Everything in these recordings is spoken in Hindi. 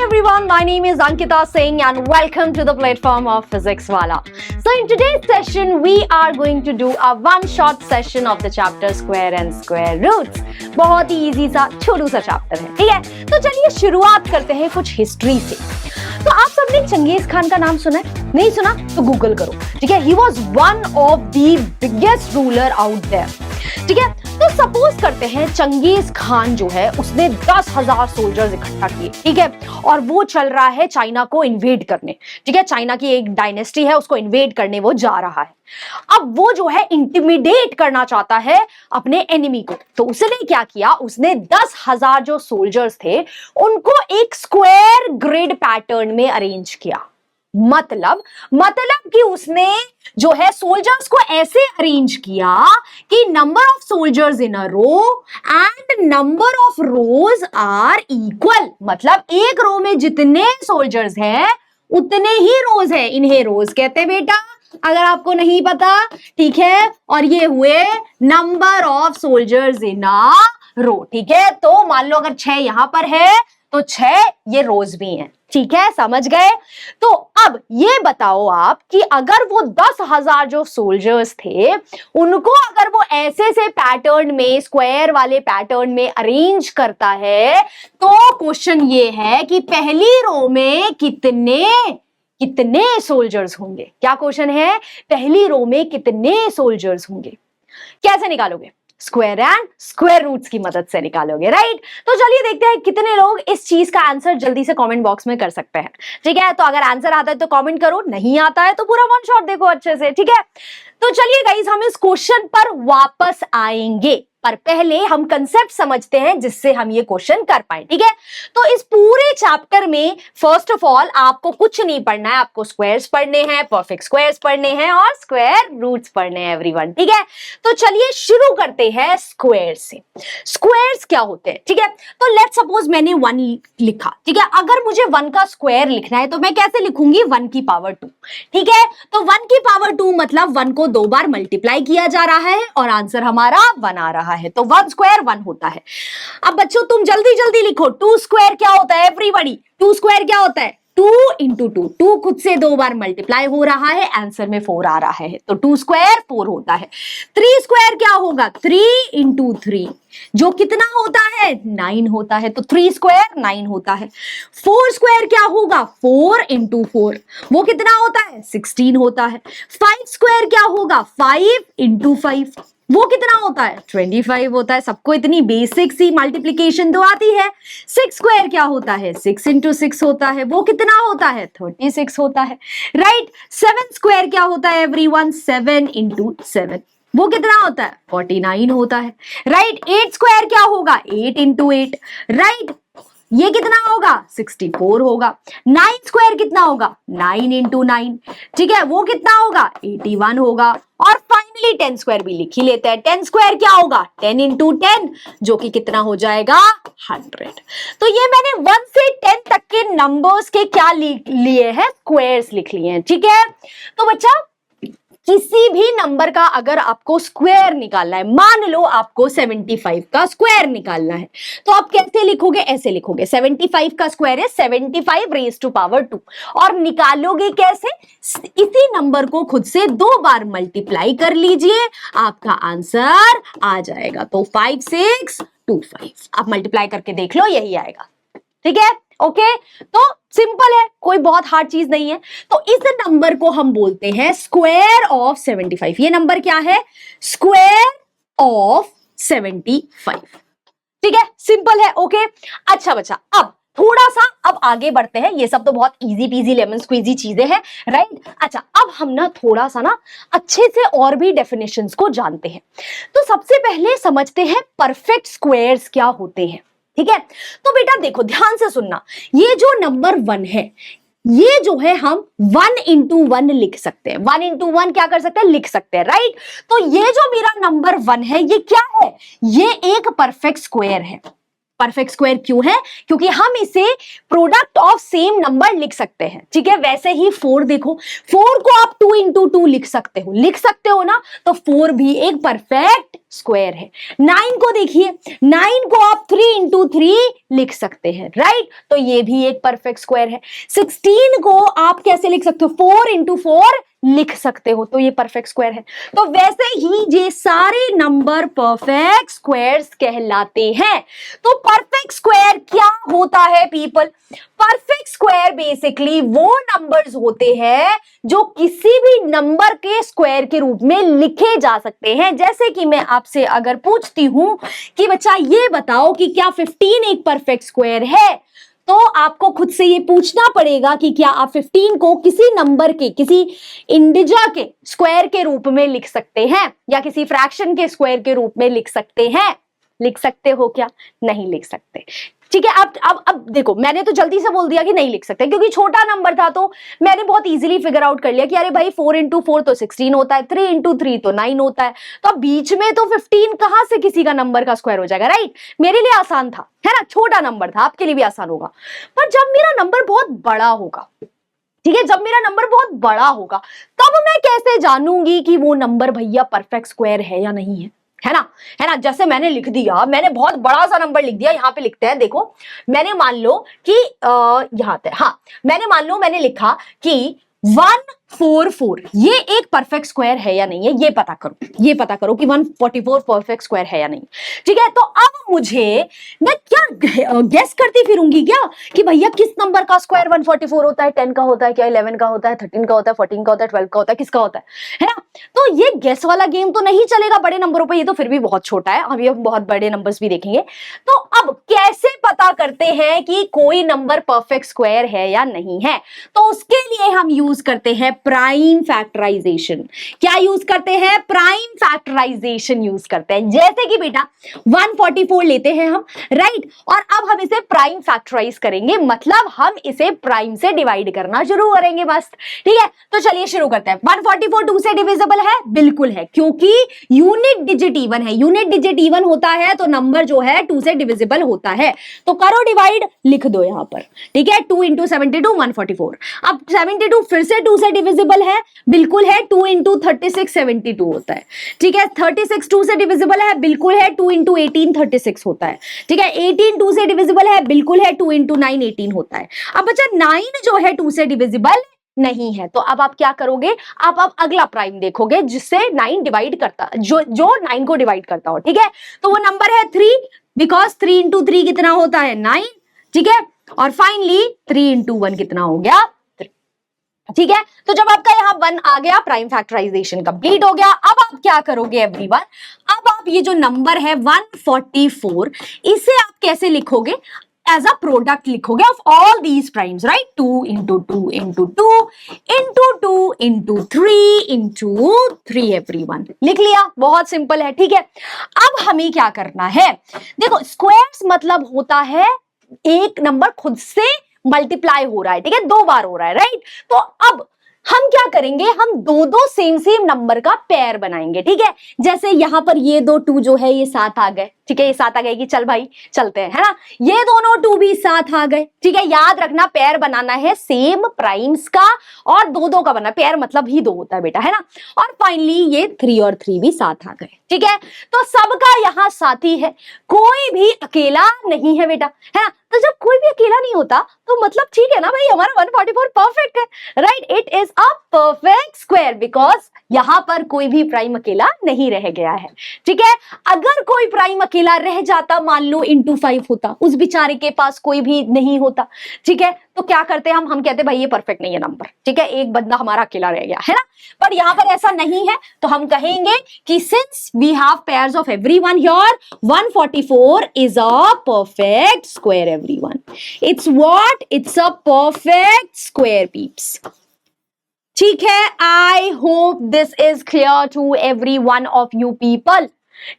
everyone, my name is Ankita Singh and welcome to the platform of Physics Wala. So in today's session, we are going to do a one-shot session of the chapter Square and Square Roots. बहुत ही easy सा छोटू सा chapter है, ठीक है? तो चलिए शुरुआत करते हैं कुछ हिस्ट्री से। तो आप सबने चंगेज खान का नाम सुना है? नहीं सुना तो गूगल करो, ठीक है? He was one of the biggest ruler out there, ठीक है? तो सपोज करते हैं चंगेज खान जो है उसने 10,000 सोल्जर्स इकट्ठा किए, ठीक है? और वो चल रहा है चाइना को इन्वेड करने, ठीक है? चाइना की एक डायनेस्टी है, उसको इन्वेड करने वो जा रहा है। अब वो जो है इंटिमिडेट करना चाहता है अपने एनिमी को, तो उसने क्या किया, उसने 10,000 जो सोल्जर्स थे उनको एक स्क्वायर ग्रिड पैटर्न में अरेंज किया। मतलब कि उसने जो है सोल्जर्स को ऐसे अरेंज किया कि number of soldiers in a row and number of rows are equal. मतलब एक रो में जितने सोल्जर्स हैं उतने ही रोज हैं। इन्हें रोज कहते हैं बेटा, अगर आपको नहीं पता, ठीक है? और ये हुए number of soldiers in a रो, ठीक है? तो मान लो अगर 6 यहां पर है तो 6 ये रोज भी हैं, ठीक है? समझ गए? तो अब ये बताओ आप कि अगर वो 10,000 जो सोल्जर्स थे उनको अगर वो ऐसे से पैटर्न में, स्क्वायर वाले पैटर्न में अरेंज करता है, तो क्वेश्चन ये है कि पहली रो में कितने सोल्जर्स होंगे? क्या क्वेश्चन है? पहली रो में कितने सोल्जर्स होंगे? कैसे निकालोगे? स्क्वायर एंड स्क्वायर रूट्स की मदद से निकालोगे, राइट? तो चलिए देखते हैं कितने लोग इस चीज का आंसर जल्दी से कमेंट बॉक्स में कर सकते हैं, ठीक है? तो अगर आंसर आता है तो कमेंट करो, नहीं आता है तो पूरा वन शॉट देखो अच्छे से, ठीक है? तो चलिए गाइस, हम इस क्वेश्चन पर वापस आएंगे, पर पहले हम कंसेप्ट समझते हैं जिससे हम ये क्वेश्चन कर पाए, ठीक है? तो इस पूरे चैप्टर में फर्स्ट ऑफ ऑल आपको कुछ नहीं पढ़ना है, आपको स्क्वायर्स पढ़ने हैं, परफेक्ट स्क्वायर्स पढ़ने हैं और स्क्वायर रूट्स पढ़ने हैं एवरीवन, ठीक है? तो चलिए शुरू करते हैं स्क्वायर से। स्क्वायर्स क्या होते हैं, ठीक है? तो लेट्स सपोज मैंने 1 लिखा, ठीक है? अगर मुझे 1 का स्क्वायर लिखना है तो मैं कैसे लिखूंगी? 1 की पावर 2, ठीक है? तो 1 की पावर 2 मतलब 1 को 2 बार मल्टीप्लाई किया जा रहा है और आंसर हमारा 1 आ रहा है, तो 1 स्क्वायर 1 होता है। अब बच्चों तुम जल्दी जल्दी लिखो, 2 स्क्वायर क्या होता है? एवरीबॉडी, 2 स्क्वायर क्या होता है? 2 इंटू 2, 2 खुद से 2 बार मल्टीप्लाई हो रहा है, आंसर में 4 आ रहा है, तो 2 स्क्वायर 4 होता है। 3 स्क्वायर क्या होगा? 3 इंटू 3, जो कितना होता है? 9 होता है, तो 3 स्क्वायर 9 होता है। 4 स्क्वायर क्या होगा? 4 इंटू 4, वो कितना होता है? 16 होता है। 5 स्क्वायर क्या होगा? 5 इंटू 5, वो कितना होता है? 25 होता है। सबको इतनी बेसिक सी मल्टीप्लिकेशन तो आती है। 6 स्क्वायर क्या होता है? 6 इंटू 6 होता है, वो कितना होता है? 36 होता है, राइट? 7 स्क्वायर क्या होता है एवरीवन? 7 इंटू 7, वो कितना होता है? 49 होता है, राइट? 8 स्क्वायर क्या होगा? 8 इंटू 8, राइट? ये कितना होगा? 64 होगा। 9 स्क्वायर कितना होगा? 9 इंटू 9, ठीक है? वो कितना होगा? 81 होगा। और फाइनली 10 स्क्वायर भी लिख ही लेते हैं। 10 स्क्वायर क्या होगा? 10 इंटू 10, जो कि कितना हो जाएगा? 100। तो ये मैंने 1 से 10 तक के नंबर्स के क्या लिए हैं? स्क्वायर्स लिख लिए हैं, ठीक है? तो बच्चा किसी भी नंबर का अगर आपको स्क्वायर निकालना है, मान लो आपको 75 का स्क्वायर निकालना है, तो आप कैसे लिखोगे? ऐसे लिखोगे, 75 का स्क्वायर है 75 रेज टू पावर 2, और निकालोगे कैसे? इसी नंबर को खुद से 2 बार मल्टीप्लाई कर लीजिए, आपका आंसर आ जाएगा। तो 5 6 2 5, आप मल्टीप्लाई करके देख लो, यही आएगा, ठीक है? ओके, तो सिंपल है, कोई बहुत हार्ड चीज नहीं है। तो इस नंबर को हम बोलते हैं स्क्वायर ऑफ 75। ये नंबर क्या है? स्क्वायर ऑफ 75, ठीक है? सिंपल है, ओके? अच्छा बच्चा, अब थोड़ा सा अब आगे बढ़ते हैं। ये सब तो बहुत इजी पीजी लेमन स्क्वीजी चीजें हैं, राइट? अच्छा, अब हम ना थोड़ा सा ना अच्छे से और भी डेफिनेशंस को जानते हैं। तो सबसे पहले समझते हैं परफेक्ट स्क्वायर्स क्या होते हैं, ठीक है? तो बेटा देखो, ध्यान से सुनना, ये जो नंबर 1 है, ये जो है हम 1 इंटू 1 लिख सकते हैं। 1 इंटू 1 क्या कर सकते हैं? लिख सकते हैं, राइट? तो ये जो मेरा नंबर 1 है, ये क्या है? ये एक परफेक्ट स्क्वायर है, परफेक्ट स्क्वायर क्यों है? क्योंकि हम इसे प्रोडक्ट ऑफ सेम नंबर लिख सकते हैं, ठीक है। वैसे ही 4 देखो, 4 को आप 2 इंटू 2 लिख सकते हो ना, तो 4 भी एक परफेक्ट स्क्वायर है। 9 को देखिए, 9 को आप 3 इंटू 3 लिख सकते हैं, राइट, तो ये भी एक परफेक्ट स्क्वायर है। 16 को आप कैसे लिख सकते हो? 4 इंटू 4 लिख सकते हो, तो ये परफेक्ट स्क्वायर है। तो वैसे ही ये सारे नंबर परफेक्ट स्क्वायर्स कहलाते हैं। तो परफेक्ट स्क्वायर क्या होता है पीपल? परफेक्ट स्क्वायर बेसिकली वो नंबर्स होते हैं जो किसी भी नंबर के स्क्वायर के रूप में लिखे जा सकते हैं। जैसे कि मैं आपसे अगर पूछती हूं कि बच्चा ये बताओ कि क्या 15 एक परफेक्ट स्क्वायर है, तो आपको खुद से ये पूछना पड़ेगा कि क्या आप 15 को किसी नंबर के, किसी इंडिजा के स्क्वायर के रूप में लिख सकते हैं या किसी फ्रैक्शन के स्क्वायर के रूप में लिख सकते हैं? लिख सकते हो क्या? नहीं लिख सकते, ठीक है। अब देखो, मैंने तो जल्दी से बोल दिया कि नहीं लिख सकते क्योंकि छोटा नंबर था, तो मैंने बहुत इजीली फिगर आउट कर लिया कि अरे भाई 4 इंटू 4 तो 16 होता है, 3 इंटू 3 तो 9 होता है, तो अब बीच में तो 15 कहां से किसी का नंबर का स्क्वायर हो जाएगा, राइट। मेरे लिए आसान था, है ना, छोटा नंबर था, आपके लिए भी आसान होगा। पर जब मेरा नंबर बहुत बड़ा होगा, ठीक है, जब मेरा नंबर बहुत बड़ा होगा, तब मैं कैसे जानूंगी कि वो नंबर भैया परफेक्ट स्क्वायर है या नहीं है? है ना, है ना। जैसे मैंने लिख दिया, मैंने बहुत बड़ा सा नंबर लिख दिया, यहां पे लिखते हैं, देखो, मैंने मान लो कि यहां पे, हाँ, मैंने मान लो मैंने लिखा कि 144 ये एक परफेक्ट स्क्वायर है या नहीं है, ये पता करो कि 144 परफेक्ट स्क्वायर है या नहीं, ठीक है। तो अब मुझे, मैं क्या गेस करती फिरूंगी क्या कि भैया किस नंबर का स्क्वायर 144 होता है? 10 का होता है क्या, 11 का होता है, 13 का होता है, 14 का होता है, 12 का होता है, किसका होता है ना। तो ये गेस वाला गेम तो नहीं चलेगा बड़े नंबरों पर, ये तो फिर भी बहुत छोटा है, हम ये बहुत बड़े नंबर्स भी देखेंगे। तो अब कैसे पता करते हैं कि कोई नंबर परफेक्ट स्क्वायर है या नहीं है? तो उसके लिए हम यूज करते हैं प्राइम फैक्टराइजेशन। क्या यूज करते हैं? प्राइम फैक्टराइजेशन यूज करते हैं। जैसे कि बेटा 144 लेते हैं हम, राइट, और अब हम इसे प्राइम फैक्टराइज करेंगे, मतलब हम इसे प्राइम से डिवाइड करना शुरू करेंगे, बस, ठीक है। तो चलिए शुरू करते हैं। 144 2 से डिविजिबल है? बिल्कुल है, क्योंकि यूनिट डिजिट इवन है। यूनिट डिजिट इवन होता है तो नंबर जो है 2 से डिविजिबल होता है। तो करो डिवाइड, लिख दो यहां पर, ठीक है। 2 इंटू 72 144। अब 72 फिर से 2 से डिविजिबल है? बिल्कुल है, 2 इंटू 36 72 होता है, ठीक है। 36 2 से डिविजिबल है? बिल्कुल है, 2 इंटू 18 36 होता है, ठीक है। 18 2 से डिविजिबल है? बिल्कुल है, 2 इंटू 9 18 होता है। अब बच्चा 9 जो है 2 से डिविजिबल नहीं है, तो अब आप क्या करोगे? आप अगला प्राइम देखोगे जिससे 9 डिवाइड करता, जो 9 को डिवाइड करता हो, ठीक है। तो वो नंबर है 3, बिकॉज 3 इंटू 3 कितना होता है? 9, ठीक है। और फाइनली 3 इंटू 1 कितना हो गया? 3, ठीक है। तो जब आपका यहाँ 1 आ गया, प्राइम फैक्टराइजेशन कंप्लीट हो गया। अब आप क्या करोगे एवरीवन? अब आप ये जो नंबर है 144, इसे आप कैसे लिखोगे? एज अ प्रोडक्ट लिखोगे of all these primes, right. 2 into 2 into 2 into 2 into 3 into 3 everyone, लिख लिया, बहुत सिंपल है, ठीक है। अब हमें क्या करना है? देखो, स्क्वायर्स मतलब होता है एक नंबर खुद से मल्टीप्लाई हो रहा है, ठीक है, 2 बार हो रहा है, राइट। तो अब हम क्या करेंगे? हम दो सेम नंबर का पेयर बनाएंगे, ठीक है। जैसे यहां पर ये 2 2 जो है ये 7 आ गए, ठीक है, ये 7 आ गए कि चल भाई चलते हैं, है ना। ये दोनों 2 भी 7 आ गए, ठीक है। याद रखना, पेयर बनाना है सेम प्राइम्स का, और 2 2 का बना, पेयर मतलब ही 2 होता है बेटा, है ना। और फाइनली ये 3 और 3 भी 7 आ गए, ठीक है। तो सबका यहाँ साथी है, कोई भी अकेला नहीं है बेटा, है ना। तो जब कोई भी अकेला नहीं होता तो मतलब ठीक है ना भाई, हमारा 144 परफेक्ट है, right. It is a perfect square because यहां पर कोई भी प्राइम अकेला नहीं रह गया है, ठीक है। अगर कोई प्राइम अकेला रह जाता, मान लो इंटू 5 होता, उस बेचारे के पास कोई भी नहीं होता, ठीक है, तो क्या करते हम कहते भाई ये परफेक्ट नहीं है नंबर, ठीक है, एक बंदा हमारा अकेला रह गया, है ना। पर यहां पर ऐसा नहीं है, तो हम कहेंगे कि since we have pairs of everyone here, 144 is a perfect square everyone. It's what? It's a perfect square peeps, ठीक है। I hope this is clear to every one of you people.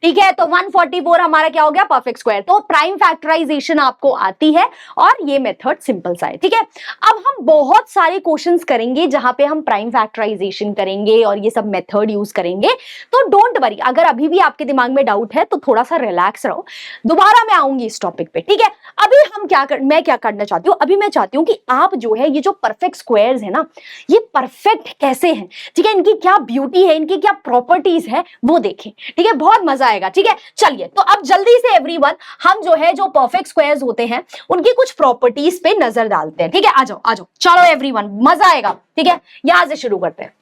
ठीक है, तो 144 हमारा क्या हो गया, परफेक्ट स्क्वायर। तो प्राइम फैक्टराइजेशन आपको आती है और ये मेथड सिंपल सा है। ठीक है, अब हम बहुत सारे क्वेश्चंस करेंगे जहां पे हम प्राइम फैक्टराइजेशन करेंगे और ये सब मेथड यूज करेंगे, तो डोंट वरी, अगर अभी भी आपके दिमाग में डाउट है तो थोड़ा सा रिलैक्स रहो, दोबारा मैं आऊंगी इस टॉपिक पे। ठीक है, अभी हम मैं क्या करना चाहती हूँ, अभी मैं चाहती हूँ कि आप जो है ये जो परफेक्ट स्क्वायर्स है ना, ये परफेक्ट कैसे हैं, ठीक है, इनकी क्या ब्यूटी है, इनकी क्या प्रॉपर्टीज है वो देखें। ठीक है, बहुत मजा आएगा। ठीक है, चलिए तो अब जल्दी से एवरीवन हम जो है जो परफेक्ट स्क्वायर्स होते हैं उनकी कुछ प्रॉपर्टीज पे नजर डालते हैं। ठीक है, आ जाओ चलो एवरीवन, मजा आएगा। ठीक है, यहां से शुरू करते हैं।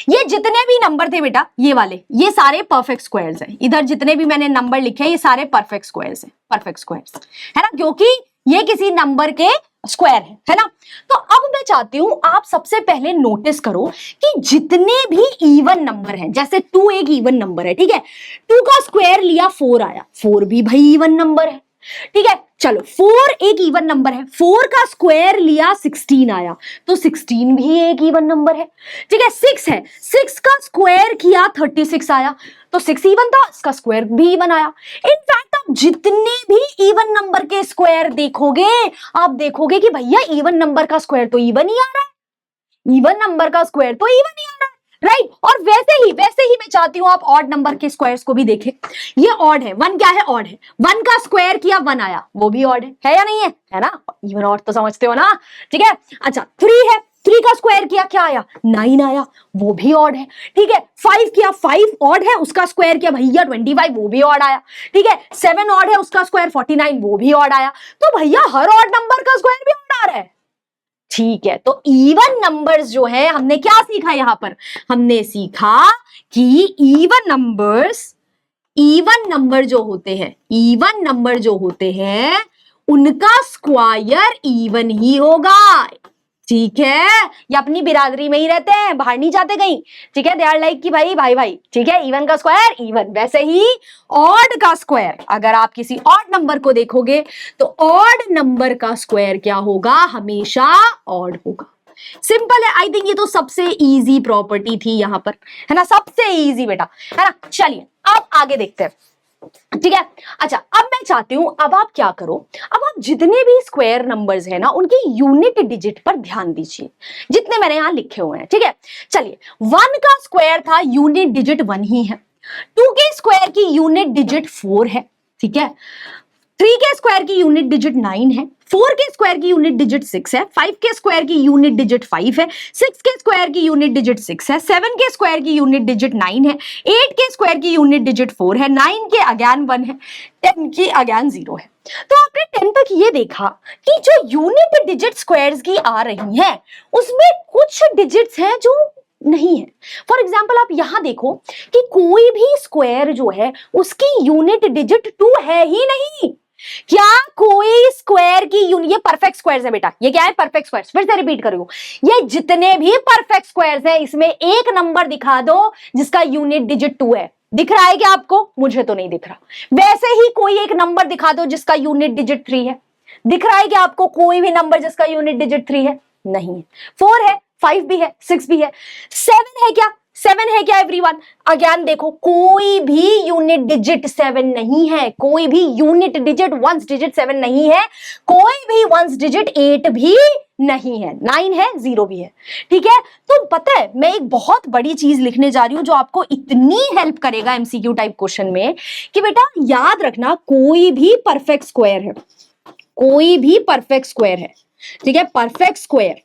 ये जितने भी नंबर थे बेटा, ये वाले, ये सारे परफेक्ट स्क्वायर्स हैं। इधर जितने भी मैंने नंबर लिखे हैं ये सारे परफेक्ट स्क्वायर्स हैं, परफेक्ट स्क्वायर्स है ना, क्योंकि ये किसी नंबर के स्क्वायर है ना। तो अब मैं चाहती हूं आप सबसे पहले नोटिस करो कि जितने भी इवन नंबर हैं, जैसे 2 एक इवन नंबर है, ठीक है, 2 का स्क्वायर लिया 4 आया, 4 भी भाई इवन नंबर है। ठीक है, चलो 4 एक इवन नंबर है, 4 का स्क्वायर लिया 16 आया, तो 16 भी एक इवन नंबर है। ठीक है, 6 है, 6 का स्क्वायर किया 36 आया, तो 6 इवन था, इसका स्क्वायर भी इवन आया। इनफैक्ट आप जितने भी इवन नंबर के स्क्वायर देखोगे, आप देखोगे कि भैया इवन नंबर का स्क्वायर तो इवन ही आ रहा है, इवन नंबर का स्क्वायर तो इवन ही आ रहा है, राइट। और वैसे ही मैं चाहती हूं आप ऑड नंबर के स्क्वायर्स को भी देखें। ये ऑड है, 1 क्या है, ऑड है, 1 का स्क्वायर किया 1 आया, वो भी ऑड है या नहीं है ना, इवन ऑड तो समझते हो ना। ठीक है, अच्छा 3 है, 3 का स्क्वायर किया क्या आया, 9 आया, वो भी ऑड है। ठीक है, 5 किया, 5 ऑड है, उसका स्क्वायर किया भैया 25, वो भी ऑड आया। ठीक है, 7 ऑड है, उसका स्क्वायर 49, वो भी ऑड आया। तो भैया हर ऑड नंबर का स्क्वायर भी ऑड आ रहा है। ठीक है, तो इवन नंबर्स जो है, हमने क्या सीखा यहां पर, हमने सीखा कि इवन नंबर जो होते हैं, इवन नंबर जो होते हैं उनका स्क्वायर इवन ही होगा। ठीक है, ये अपनी बिरादरी में ही रहते हैं, बाहर नहीं जाते कहीं। ठीक है, दे आर लाइक कि भाई, ठीक है, इवन का स्क्वायर इवन। वैसे ही ऑड का स्क्वायर, अगर आप किसी ऑड नंबर को देखोगे तो ऑड नंबर का स्क्वायर क्या होगा, हमेशा ऑड होगा। सिंपल है, आई थिंक ये तो सबसे इजी प्रॉपर्टी थी यहां पर, है ना, सबसे इजी बेटा, है ना। चलिए अब आगे देखते हैं। ठीक है, अच्छा अब मैं चाहती हूं, अब आप क्या करो, अब आप जितने भी स्क्वायर नंबर्स है ना उनकी यूनिट डिजिट पर ध्यान दीजिए, जितने मैंने यहां लिखे हुए हैं। ठीक है, चलिए 1 का स्क्वायर था, यूनिट डिजिट 1 ही है। 2 के स्क्वायर की यूनिट डिजिट 4 है। ठीक है, 3 के स्क्वायर की यूनिट डिजिट 9 है, 4 के स्क्वायर की यूनिट डिजिट 6 है, 5 के स्क्वायर की यूनिट डिजिट 5 है, 6 के स्क्वायर की यूनिट डिजिट 6 है, 7 के स्क्वायर की यूनिट डिजिट 9 है, 8 के स्क्वायर की यूनिट डिजिट 4 है, 9 के अगेन 1 है, 10 की अगेन 0 है। तो आपने 10 तक ये देखा कि जो यूनिट डिजिट स्क्वायर्स की आ रही हैं उसमें कुछ डिजिट्स हैं जो नहीं है। फॉर एग्जाम्पल आप यहां देखो कि कोई भी स्क्वायर जो है उसकी यूनिट डिजिट 2 है ही नहीं। क्या कोई स्क्वायर की यूनिट, ये परफेक्ट स्क्वायर्स है बेटा, ये क्या है, परफेक्ट स्क्वायर्स। फिर से रिपीट करूं, ये जितने भी परफेक्ट स्क्वायर्स है इसमें एक नंबर दिखा दो जिसका यूनिट डिजिट 2 है। दिख रहा है क्या आपको, मुझे तो नहीं दिख रहा। वैसे ही कोई एक नंबर दिखा दो जिसका यूनिट डिजिट 3 है। दिख रहा है क्या आपको कोई भी नंबर जिसका यूनिट डिजिट 3 है, नहीं है। 4 है, 5 भी है, 6 भी है, 7 है क्या, 7 है क्या एवरीवन। अगेन देखो कोई भी यूनिट डिजिट 7 नहीं है, कोई भी यूनिट डिजिट वंस डिजिट 7 नहीं है, कोई भी वंस डिजिट 8 भी नहीं है, 9 है, 0 भी है। ठीक है, तो पता है मैं एक बहुत बड़ी चीज लिखने जा रही हूं जो आपको इतनी हेल्प करेगा एमसीक्यू टाइप क्वेश्चन में कि बेटा याद रखना कोई भी परफेक्ट स्क्वायर है, कोई भी परफेक्ट स्क्वायर है, ठीक है, perfect square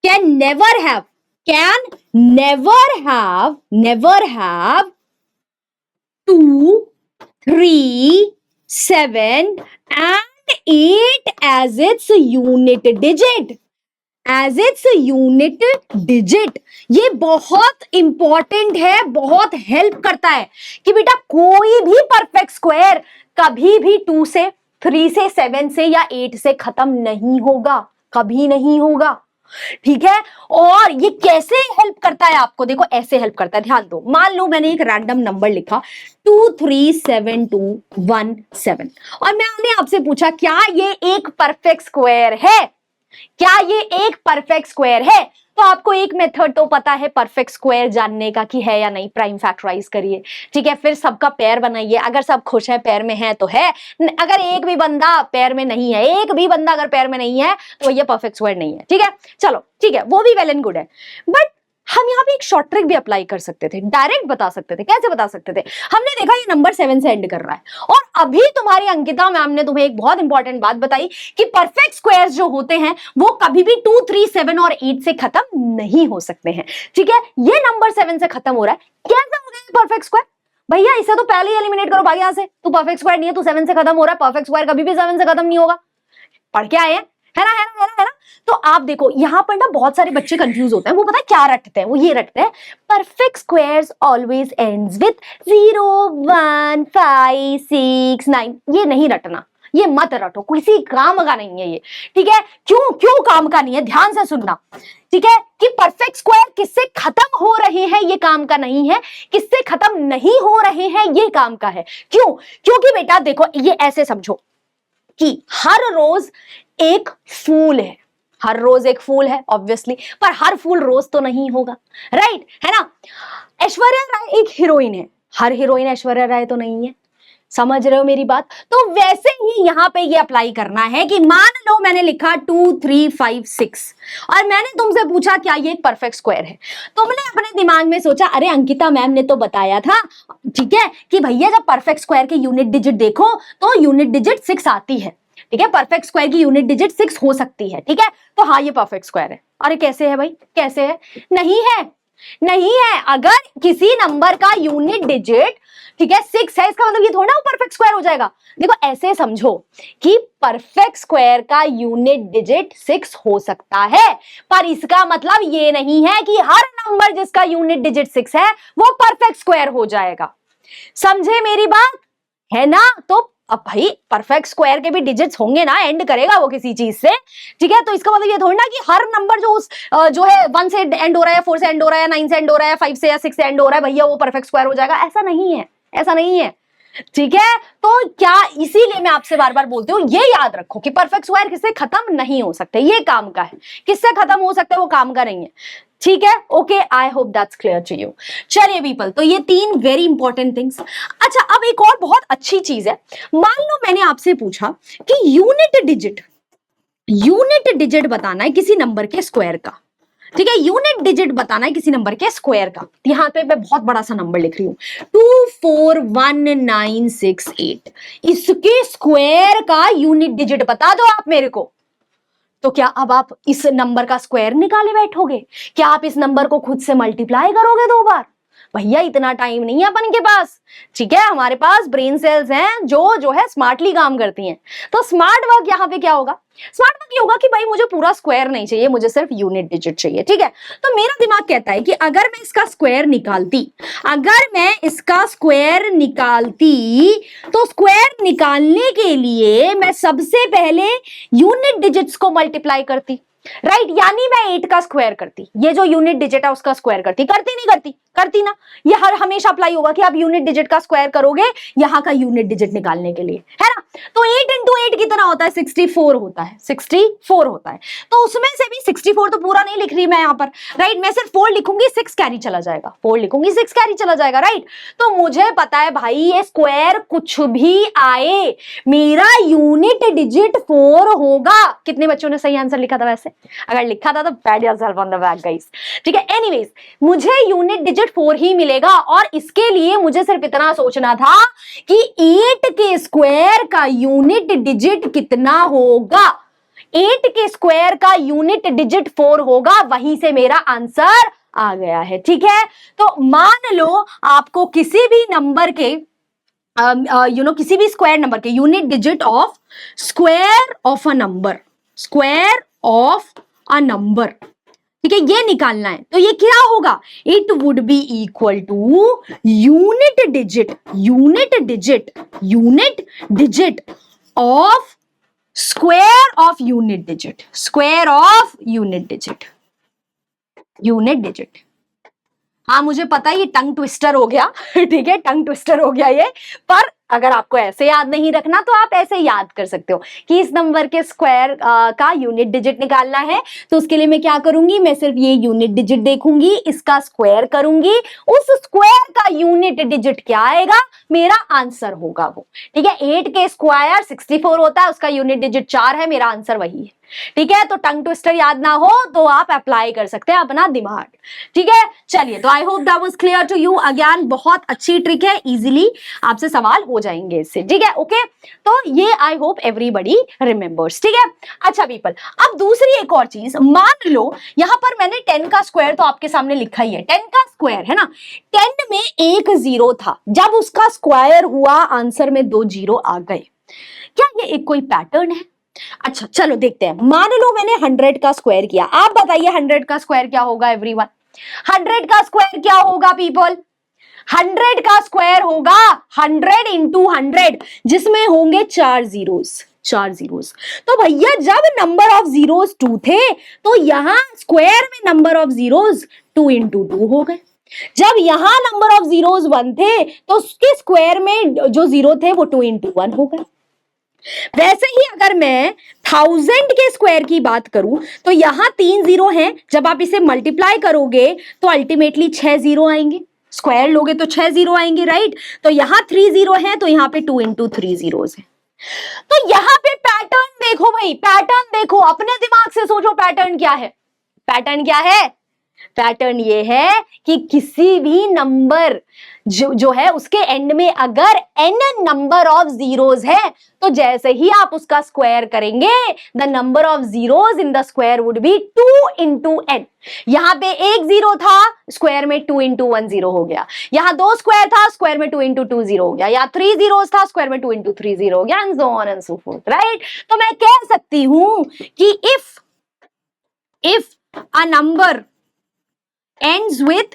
can never have 2, 3, 7 and 8 as its unit digit, as its unit digit। ये बहुत इंपॉर्टेंट है, बहुत हेल्प करता है कि बेटा कोई भी परफेक्ट स्क्वायर कभी भी 2 से, 3 से, 7 से या 8 से खत्म नहीं होगा, कभी नहीं होगा। ठीक है, और ये कैसे हेल्प करता है आपको, देखो ऐसे हेल्प करता है, ध्यान दो। मान लो मैंने एक रैंडम नंबर लिखा 23721 और मैंने आपसे पूछा क्या ये एक परफेक्ट स्क्वायर है, क्या ये एक परफेक्ट स्क्वायर है। तो आपको एक मेथड तो पता है परफेक्ट स्क्वायर जानने का कि है या नहीं, प्राइम फैक्टराइज करिए, ठीक है, फिर सबका पेयर बनाइए, अगर सब खुश हैं पेयर में है तो है, अगर एक भी बंदा पेयर में नहीं है, एक भी बंदा अगर पेयर में नहीं है तो ये परफेक्ट स्क्वायर नहीं है, ठीक है। चलो ठीक है, वो भी वेल एंड गुड है, बट हम यहाँ पे एक शॉर्ट ट्रिक भी अप्लाई कर सकते थे, डायरेक्ट बता सकते थे। कैसे बता सकते थे? हमने देखा ये नंबर 7 से एंड कर रहा है, और अभी तुम्हारी अंकिता मैम ने तुम्हें एक बहुत इंपॉर्टेंट बात बताई कि परफेक्ट स्क्वायर्स जो होते हैं वो कभी भी 2, 3, 7 और 8 से खत्म नहीं हो सकते हैं, ठीक है। ये नंबर 7 से खत्म हो रहा है, कैसे हो गया परफेक्ट स्क्वायर? भैया इसे तो पहले ही एलिमिनेट करो भाई, यहां से तू परफेक्ट स्क्वायर नहीं है, तू 7 से खत्म हो रहा है, परफेक्ट स्क्वायर कभी भी 7 से खत्म नहीं होगा, पढ़ के आए हैं, है ना, है ना, है ना, है ना। तो आप देखो यहां पर ना बहुत सारे बच्चे कंफ्यूज होते हैं, वो पता है क्या रटते हैं, वो ये रटते हैं perfect squares always ends with 0, 1, 5, 6, 9, ये नहीं रटना, ये मत रटो, किसी काम का नहीं है ये, ठीक है। क्यों क्यों काम का नहीं है, ध्यान से सुनना, ठीक है, कि परफेक्ट स्क्वायर किससे खत्म हो रहे हैं ये काम का नहीं है, किससे खत्म नहीं हो रहे हैं ये काम का है। क्यों? क्योंकि बेटा देखो ये ऐसे समझो कि हर रोज एक फूल है, हर रोज एक फूल है ऑब्वियसली, पर हर फूल रोज तो नहीं होगा, राइट, है ना। ऐश्वर्या राय एक हीरोइन है, हर हीरोइन ऐश्वर्या राय तो नहीं है, समझ रहे हो मेरी बात? तो वैसे ही यहां पे ये अप्लाई करना है कि मान लो मैंने लिखा 2, 3, 5, 6 और मैंने तुमसे पूछा क्या ये एक परफेक्ट स्क्वायर है, तुमने अपने दिमाग में सोचा अरे अंकिता मैम ने तो बताया था, ठीक है, कि भैया जब परफेक्ट स्क्वायर के यूनिट डिजिट देखो तो यूनिट डिजिट 6 आती है, ठीक है, परफेक्ट स्क्वायर की यूनिट डिजिट 6 हो सकती है, ठीक है, तो हाँ ये परफेक्ट स्क्वायर है। अरे कैसे है भाई, कैसे है? नहीं है, नहीं है। अगर किसी नंबर का यूनिट डिजिट, ठीक है, 6 है, इसका मतलब ये थोड़ा ना वो परफेक्ट स्क्वायर हो जाएगा। देखो ऐसे समझो कि परफेक्ट स्क्वायर का यूनिट डिजिट 6 हो सकता है, पर इसका मतलब ये नहीं है कि हर नंबर जिसका यूनिट डिजिट 6 है वो परफेक्ट स्क्वायर हो जाएगा। समझे मेरी बात, है ना? तो अब भाई परफेक्ट स्क्वायर के भी डिजिट्स होंगे ना, एंड करेगा वो किसी चीज से, ठीक है, तो इसका मतलब ये थोड़ी ना कि हर नंबर जो उस जो है 1 से एंड हो रहा है, 4 से एंड हो रहा है, 9 से एंड हो रहा है, 5 से या 6 से एंड हो रहा है, भैया वो परफेक्ट स्क्वायर हो जाएगा, ऐसा नहीं है, ऐसा नहीं है, ठीक है। तो क्या, इसीलिए मैं आपसे बार बार बोलती हूँ ये याद रखो कि परफेक्ट स्क्वायर किससे खत्म नहीं हो सकते, ये काम का है, किससे खत्म हो सकता है वो काम का नहीं है, ठीक है। Okay, I hope that's clear to you. चलिए पीपल, तो ये 3 वेरी इंपॉर्टेंट थिंग्स। अच्छा अब एक और बहुत अच्छी चीज है, मान लो मैंने आपसे पूछा कि यूनिट डिजिट बताना है किसी नंबर के स्क्वायर का, ठीक है, यूनिट डिजिट बताना है किसी नंबर के स्क्वायर का। यहां पे मैं बहुत बड़ा सा नंबर लिख रही हूं 241968, इसके स्क्वायर का यूनिट डिजिट बता दो आप मेरे को। तो क्या अब आप इस नंबर का स्क्वायर निकाले बैठोगे? क्या आप इस नंबर को खुद से मल्टीप्लाई करोगे 2 बार? भैया इतना टाइम नहीं है अपन के पास, ठीक है, हमारे पास ब्रेन सेल्स हैं जो है स्मार्टली काम करती हैं। तो स्मार्ट वर्क यहाँ पे क्या होगा? स्मार्ट वर्क ये होगा कि भाई मुझे पूरा स्क्वायर नहीं चाहिए, मुझे सिर्फ यूनिट डिजिट चाहिए, ठीक है। तो मेरा दिमाग कहता है कि अगर मैं इसका स्क्वायर निकालती, तो स्क्वायर निकालने के लिए मैं सबसे पहले यूनिट डिजिट्स को मल्टीप्लाई करती, राइट, यानी मैं 8 का स्क्वायर करती, ये जो यूनिट डिजिट है उसका स्क्वायर करती नहीं करती ना। ये हर हमेशा अप्लाई होगा कि आप यूनिट डिजिट का स्क्वायर करोगे यहां का यूनिट डिजिट निकालने के लिए, है ना। तो 8 इंटू 8 कितना होता है? 64 होता है, 64 होता है। तो उसमें से भी 64 तो पूरा नहीं लिख रही मैं यहां पर, राइट, मैं सिर्फ 4 लिखूंगी, 6 कैरी चला जाएगा, 4 लिखूंगी 6 कैरी चला जाएगा, राइट। तो मुझे पता है भाई ये स्क्वायर कुछ भी आए मेरा यूनिट डिजिट 4 होगा। कितने बच्चों ने सही आंसर लिखा था? वैसे अगर लिखा था तो PAT yourself on the back guys, ठीक है। एनीवेज मुझे यूनिट डिजिट 4 ही मिलेगा, और इसके लिए मुझे सिर्फ इतना सोचना था कि 8 के स्क्वायर का यूनिट डिजिट कितना होगा। 8 के स्क्वायर का यूनिट डिजिट 4 होगा, वहीं से मेरा आंसर आ गया है, ठीक है। तो मान लो आपको किसी भी नंबर के किसी भी स्क्वायर नंबर के unit digit of square of a number, ठीक है, ये निकालना है। तो ये क्या होगा? It would be equal to unit digit of square of unit digit. हाँ मुझे पता है ये टंग ट्विस्टर हो गया ठीक है, टंग ट्विस्टर हो गया ये, पर अगर आपको ऐसे याद नहीं रखना तो आप ऐसे याद कर सकते हो कि इस नंबर के स्क्वायर का यूनिट डिजिट निकालना है, तो उसके लिए मैं क्या करूंगी, मैं सिर्फ ये यूनिट डिजिट देखूंगी, इसका स्क्वायर करूंगी, उस स्क्वायर का यूनिट डिजिट क्या आएगा, मेरा आंसर होगा वो। ठीक है, 8 के स्क्वायर 64 होता है, उसका यूनिट डिजिट 4 है, मेरा आंसर वही है। ठीक है, तो टंग ट्विस्टर याद ना हो तो आप अप्लाई कर सकते हैं अपना दिमाग। ठीक है, चलिए, तो I hope that was clear to you. Again बहुत अच्छी ट्रिक है, इजीली आपसे सवाल हो जाएंगे इससे। ठीक है, ओके, तो ये आई होप एवरीबॉडी रिमेंबर्स। ठीक है, अच्छा पीपल, अब दूसरी एक और चीज, मान लो यहां पर मैंने 10 का स्क्वायर तो आपके सामने लिखा ही है, 10 का स्क्वायर है ना, 10 में एक जीरो था, जब उसका स्क्वायर हुआ आंसर में 2 जीरो आ गए। क्या ये एक कोई पैटर्न है? अच्छा चलो देखते हैं। मान लो मैंने 100 का स्क्वायर किया, आप बताइए 100 का स्क्वायर क्या होगा एवरीवन? 100 का स्क्वायर क्या होगा पीपल? 100 का स्क्वायर होगा 100 इंटू 100, जिसमें होंगे 4 जीरोस, 4 जीरोस। तो भैया जब नंबर ऑफ जीरोस 2 थे तो यहां स्क्वायर में नंबर ऑफ जीरोस 2 इंटू 2 हो गए। जब यहां नंबर ऑफ जीरोस 1 थे तो उसके स्क्वायर में जो जीरो थे वो 2 इंटू 1 हो गए। वैसे ही अगर मैं 1000 के स्क्वायर की बात करूं तो यहां 3 जीरो हैं, जब आप इसे मल्टीप्लाई करोगे तो अल्टीमेटली 6 जीरो आएंगे, स्क्वायर लोगे तो 6 जीरो आएंगे, राइट? तो यहां 3 जीरो है तो यहां पे 2 इंटू 3 जीरोस है। तो यहां पे पैटर्न देखो भाई, पैटर्न देखो, अपने दिमाग से सोचो पैटर्न क्या है। पैटर्न क्या है? पैटर्न ये है कि किसी भी नंबर जो है उसके एंड में अगर n नंबर ऑफ जीरोस है तो जैसे ही आप उसका स्क्वायर करेंगे the number of zeros in the square would be 2 into n। यहां पे एक जीरो था, स्क्वायर में 2 इंटू 1 जीरो हो गया। यहां 2 स्क्वायर था, स्क्वायर में 2 इंटू 2 जीरो हो गया। या 3 जीरोस था, स्क्वायर में 2 इंटू 3 जीरो हो गया, and so on and so fourth, right? तो मैं कह सकती हूं कि if a number ends with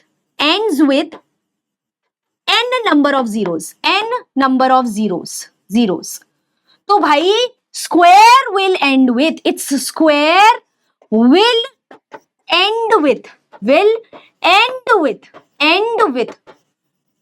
n number of zeros, तो भाई square will end with, its square will end with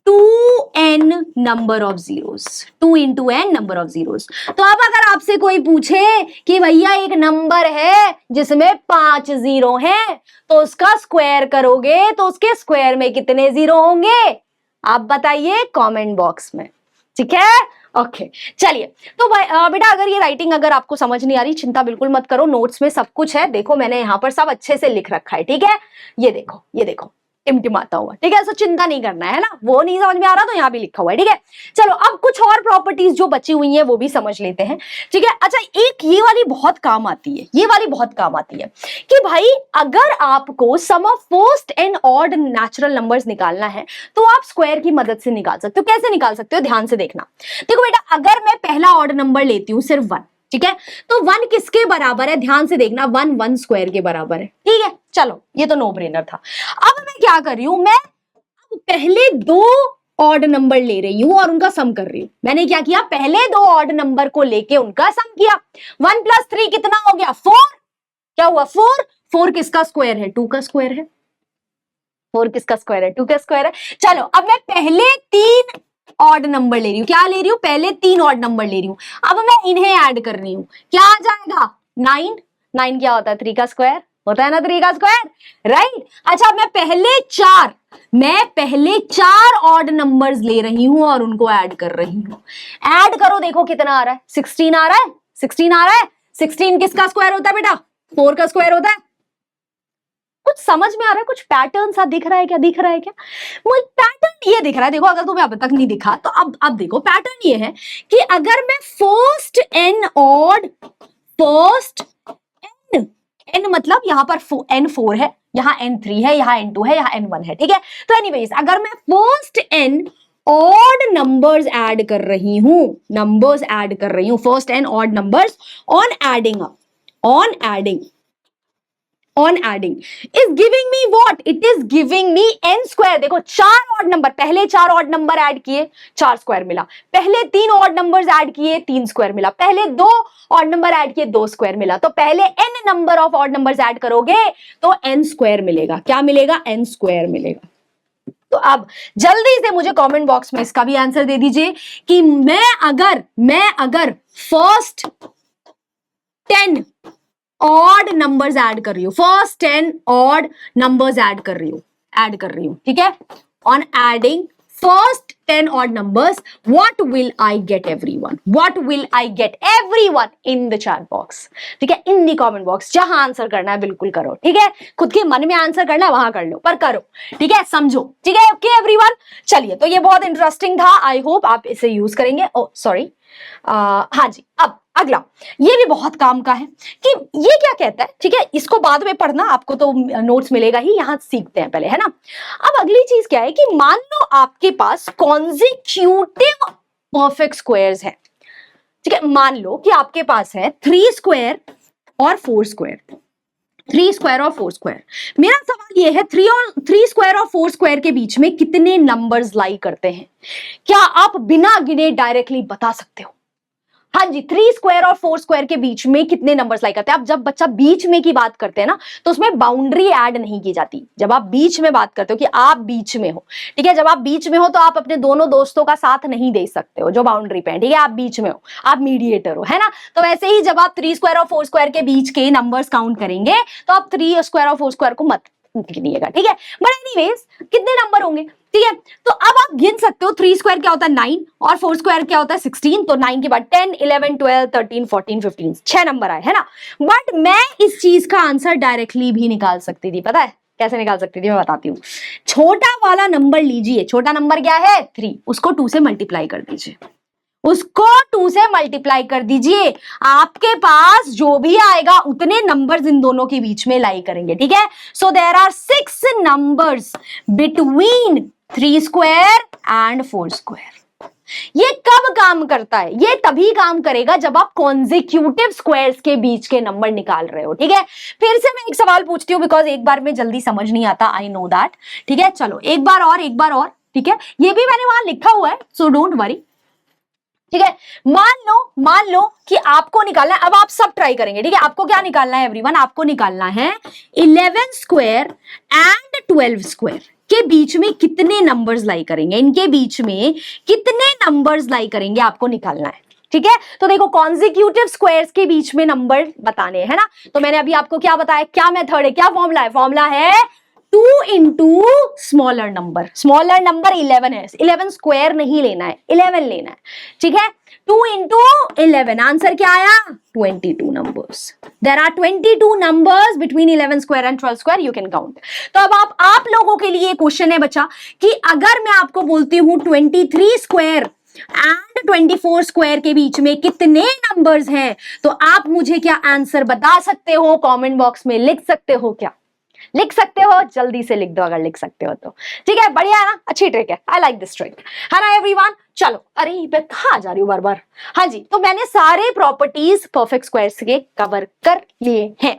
2n number of zeros, 2 into n number of zeros। तो अब अगर आपसे कोई पूछे कि भैया एक नंबर है जिसमें 5 जीरो हैं तो उसका स्क्वायर करोगे तो उसके स्क्वायर में कितने जीरो होंगे? आप बताइए कमेंट बॉक्स में। ठीक है, ओके, चलिए। तो बेटा अगर ये राइटिंग अगर आपको समझ नहीं आ रही, चिंता बिल्कुल मत करो, नोट्स में सब कुछ है, देखो मैंने यहाँ पर सब अच्छे से लिख रखा है। ठीक है, ये देखो टिमटिमाता हुआ। ठीक है, सो चिंता नहीं करना है ना, वो नहीं समझ में आ रहा तो यहाँ भी लिखा हुआ है। ठीक है, चलो अब कुछ और प्रॉपर्टीज जो बची हुई हैं वो भी समझ लेते हैं। ठीक है, अच्छा एक ये वाली बहुत काम आती है, ये वाली बहुत काम आती है कि भाई अगर आपको sum of first n odd natural numbers निकालना है तो आप स्क्वायर की मदद से निकाल सकते हो। कैसे निकाल सकते हो, ध्यान से देखना। देखो बेटा, अगर मैं पहला ऑड नंबर लेती हूँ सिर्फ 1, ठीक है, तो 1 किसके बराबर है? ध्यान से देखना, 1 स्क्वायर के बराबर है। ठीक है, चलो ये तो नो ब्रेनर था। अब मैं क्या कर रही हूं, मैं पहले 2 ऑड नंबर ले रही हूं और उनका सम कर रही हूं। मैंने क्या किया, पहले 2 ऑड नंबर को लेके उनका सम किया। 1 + 3 कितना हो गया? 4। क्या हुआ? 4 किसका स्क्वायर है? 2 का स्क्वायर है। 4 किसका स्क्वायर है? 2 का स्क्वायर है। चलो अब मैं पहले 3 ऑड नंबर ले रही हूँ। क्या ले रही हूँ? पहले 3 ऑड नंबर ले रही हूँ। अब मैं इन्हें ऐड कर रही हूँ। क्या आ जाएगा? 9 क्या होता है? 3 का स्क्वायर होता है ना, 3 का स्क्वायर, राइट? अच्छा मैं पहले 4 ऑड नंबर्स ले रही हूं और उनको ऐड कर रही हूं। ऐड करो, देखो कितना आ रहा है? 16 आ रहा है। 16 किसका स्क्वायर होता है बेटा? 4 का स्क्वायर होता है। कुछ समझ में आ रहा है? कुछ पैटर्न सा दिख रहा है क्या? मुझे पैटर्न ये दिख रहा है, देखो अगर तुम्हें अब तक नहीं दिखा तो अब देखो, पैटर्न ये है कि अगर मैं फर्स्ट n मतलब यहां पर n4 है, यहां n3 है, यहां n2 है, यहां n1 है। ठीक है, तो एनीवेज अगर मैं first n odd numbers add कर रही हूं, first n odd numbers on adding is giving me what? It is giving me n square। देखो 4 ऑड नंबर, पहले 4 ऑड नंबर ऐड किए, 4 स्क्वायर मिला। पहले 3 ऑड नंबर्स ऐड किए, 3 स्क्वायर मिला। पहले 2 ऑड नंबर ऐड किए, 2 स्क्वायर मिला। तो पहले n number of odd numbers add करोगे तो n स्क्वायर मिलेगा। क्या मिलेगा? n स्क्वायर मिलेगा। तो अब जल्दी से मुझे कमेंट बॉक्स में इसका भी आंसर दे दीजिए कि मैं अगर फर्स्ट 10 ऑड नंबर्स ऐड कर रही हूं, फर्स्ट 10 ऑड नंबर्स ऐड कर रही हूं, ठीक है, on adding first 10 odd numbers, what will I get everyone? What will I get everyone in the chat box? ठीक है, in the comment box, जहां आंसर करना है बिल्कुल करो, ठीक है, खुद के मन में आंसर करना है वहां कर लो, पर करो, ठीक है, समझो, ठीक है, ओके एवरीवन। चलिए, तो ये बहुत इंटरेस्टिंग था, आई होप आप इसे यूज करेंगे। ओ सॉरी, हाँ जी, अब अगला, ये भी बहुत काम का है कि ये क्या कहता है, ठीक है, इसको बाद में पढ़ना, आपको तो नोट्स मिलेगा ही, यहां सीखते हैं पहले, है ना। अब अगली चीज क्या है कि मान लो आपके पास कॉन्जिक्यूटिव परफेक्ट स्क्वायर्स है, ठीक है, मान लो कि आपके पास है 3 स्क्वायर और 4 स्क्वायर, 3 स्क्वायर और 4 स्क्वायर। मेरा सवाल ये है, 3 स्क्वायर और 4 स्क्वायर के बीच में कितने नंबर्स लाई करते हैं? क्या आप बिना गिने डायरेक्टली बता सकते हो? हाँ जी, 3 स्क्वायर और 4 स्क्वायर के बीच में कितने नंबर्स लाई करते हैं? अब जब बच्चा बीच में की बात करते हैं ना, तो उसमें बाउंड्री ऐड नहीं की जाती। जब आप बीच में बात करते हो कि आप बीच में हो, ठीक है, जब आप बीच में हो तो आप अपने दोनों दोस्तों का साथ नहीं दे सकते हो जो बाउंड्री पे है, ठीक है, आप बीच में हो, आप मीडिएटर हो, है ना। तो वैसे ही जब आप 3 स्क्वायर और 4 स्क्वायर के बीच के नंबर्स काउंट करेंगे तो आप 3 स्क्वायर और 4 स्क्वायर को मत गिनिएगा, ठीक है। बट एनीवेज कितने नंबर होंगे, ठीक है, तो अब आप गिन सकते हो 3 स्क्वायर क्या होता है 9 और 4 स्क्वायर क्या होता है 16, तो 9 के बाद 10 11 12 13 14 15 6 नंबर आए, है ना। बट मैं इस चीज का आंसर डायरेक्टली भी निकाल सकती थी, पता है कैसे निकाल सकती थी, मैं बताती हूँ। छोटा वाला नंबर लीजिए, छोटा नंबर क्या है 3, उसको 2 से मल्टीप्लाई कर दीजिए, उसको 2 से मल्टीप्लाई कर दीजिए, आपके पास जो भी आएगा उतने नंबर्स इन दोनों के बीच में लाई करेंगे, ठीक है। So there are 6 numbers between 3 square and 4 square. ये कब काम करता है? ये तभी काम करेगा जब आप कॉन्जिक्यूटिव स्क्वायर्स के बीच के नंबर निकाल रहे हो, ठीक है। फिर से मैं एक सवाल पूछती हूँ, बिकॉज एक बार में जल्दी समझ नहीं आता, आई नो दैट, ठीक है। चलो एक बार और, ठीक है, ये भी मैंने वहां लिखा हुआ है, सो डोंट वरी, ठीक है। मान लो कि आपको निकालना है, अब आप सब ट्राई करेंगे, ठीक है। आपको क्या निकालना है एवरीवन? आपको निकालना है 11 स्क्वायर एंड 12 स्क्वायर के बीच में कितने नंबर्स लाई करेंगे, इनके बीच में कितने नंबर्स लाई करेंगे आपको निकालना है, ठीक है। तो देखो, कॉन्जिक्यूटिव स्क्वायर्स के बीच में नंबर बताने हैं ना, तो मैंने अभी आपको क्या बताया, क्या मेथड है, क्या फॉर्मूला है? फॉर्मूला है 2 इंटू स्मॉलर नंबर 11 है, 11 स्क्वायर नहीं लेना है, 11 लेना है, ठीक है। 2 इंटू 11, आंसर क्या आया? 22 numbers. There are 22 numbers between 11 square and 12 square, you can count. तो अब आप लोगों के लिए क्वेश्चन है बच्चा कि अगर मैं आपको बोलती हूं 23 स्क्वायर एंड 24 स्क्वायर के बीच में कितने नंबर्स हैं, तो आप मुझे क्या आंसर बता सकते हो? कमेंट बॉक्स में लिख सकते हो क्या? लिख सकते हो? जल्दी से लिख दो अगर लिख सकते हो तो, ठीक है, बढ़िया है ना, अच्छी ट्रिक है, आई लाइक दिस ट्रिक, है ना एवरीवन। चलो, अरे मैं कहाँ जा रही हूँ बार बार, हाँ जी, तो मैंने सारे प्रॉपर्टीज परफेक्ट स्क्वायर्स के कवर कर लिए हैं।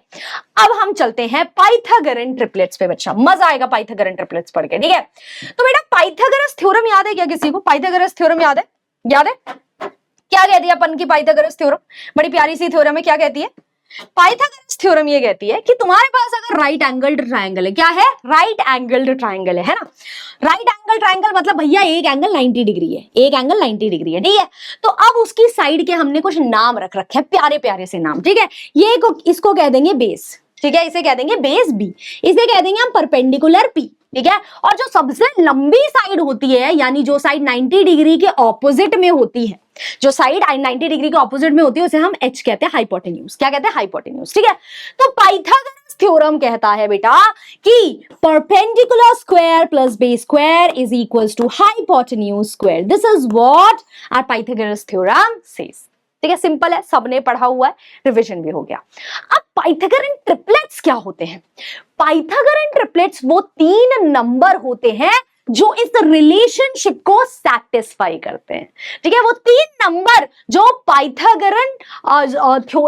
अब हम चलते हैं पाइथागोरन ट्रिपलेट्स पे, बच्चा मजा आएगा पाइथागोरन ट्रिपलेट्स पढ़ के, ठीक है। तो बेटा पाइथागोरस थ्योरम याद है क्या किसी को? पाइथागोरस थ्योरम याद है? क्या कहती है अपन की पाइथागोरस थ्योरम? बड़ी प्यारी सी थ्योरम है, क्या कहती है? पाइथागोरस थ्योरम ये कहती है कि तुम्हारे पास अगर राइट एंगल्ड ट्रायंगल है, क्या है? राइट एंगल्ड ट्रायंगल है ना। राइट एंगल ट्रायंगल मतलब भैया एक एंगल 90 डिग्री है, एक एंगल 90 डिग्री है, ठीक है। तो अब उसकी साइड के हमने कुछ नाम रख रखे हैं, प्यारे प्यारे से नाम, ठीक है। इसको कह देंगे बेस, ठीक है, इसे कह देंगे बेस बी, इसे कह देंगे हम परपेंडिकुलर पी, ठीक है। और जो सबसे लंबी साइड होती है, यानी जो साइड 90 डिग्री के ऑपोजिट में होती है, जो साइड 90 डिग्री के ऑपोजिट में होती है, उसे हम एच कहते हैं, हाइपोटेन्यूज। क्या कहते हैं? हाइपोटेन्यूज, ठीक है। तो पाइथागोरस थ्योरम कहता है बेटा कि perpendicular square plus base square is equals to hypotenuse square. This is what our Pythagoras theorem says, ठीक है, सिंपल है, सबने पढ़ा हुआ है, रिवीजन भी हो गया। अब पाइथागोरन ट्रिपलेट्स क्या होते हैं? पाइथागोरन ट्रिपलेट्स वो 3 नंबर होते हैं जो इस रिलेशनशिप को सैटिस्फाई करते हैं, ठीक है। वो 3 नंबर जो पाइथागोरन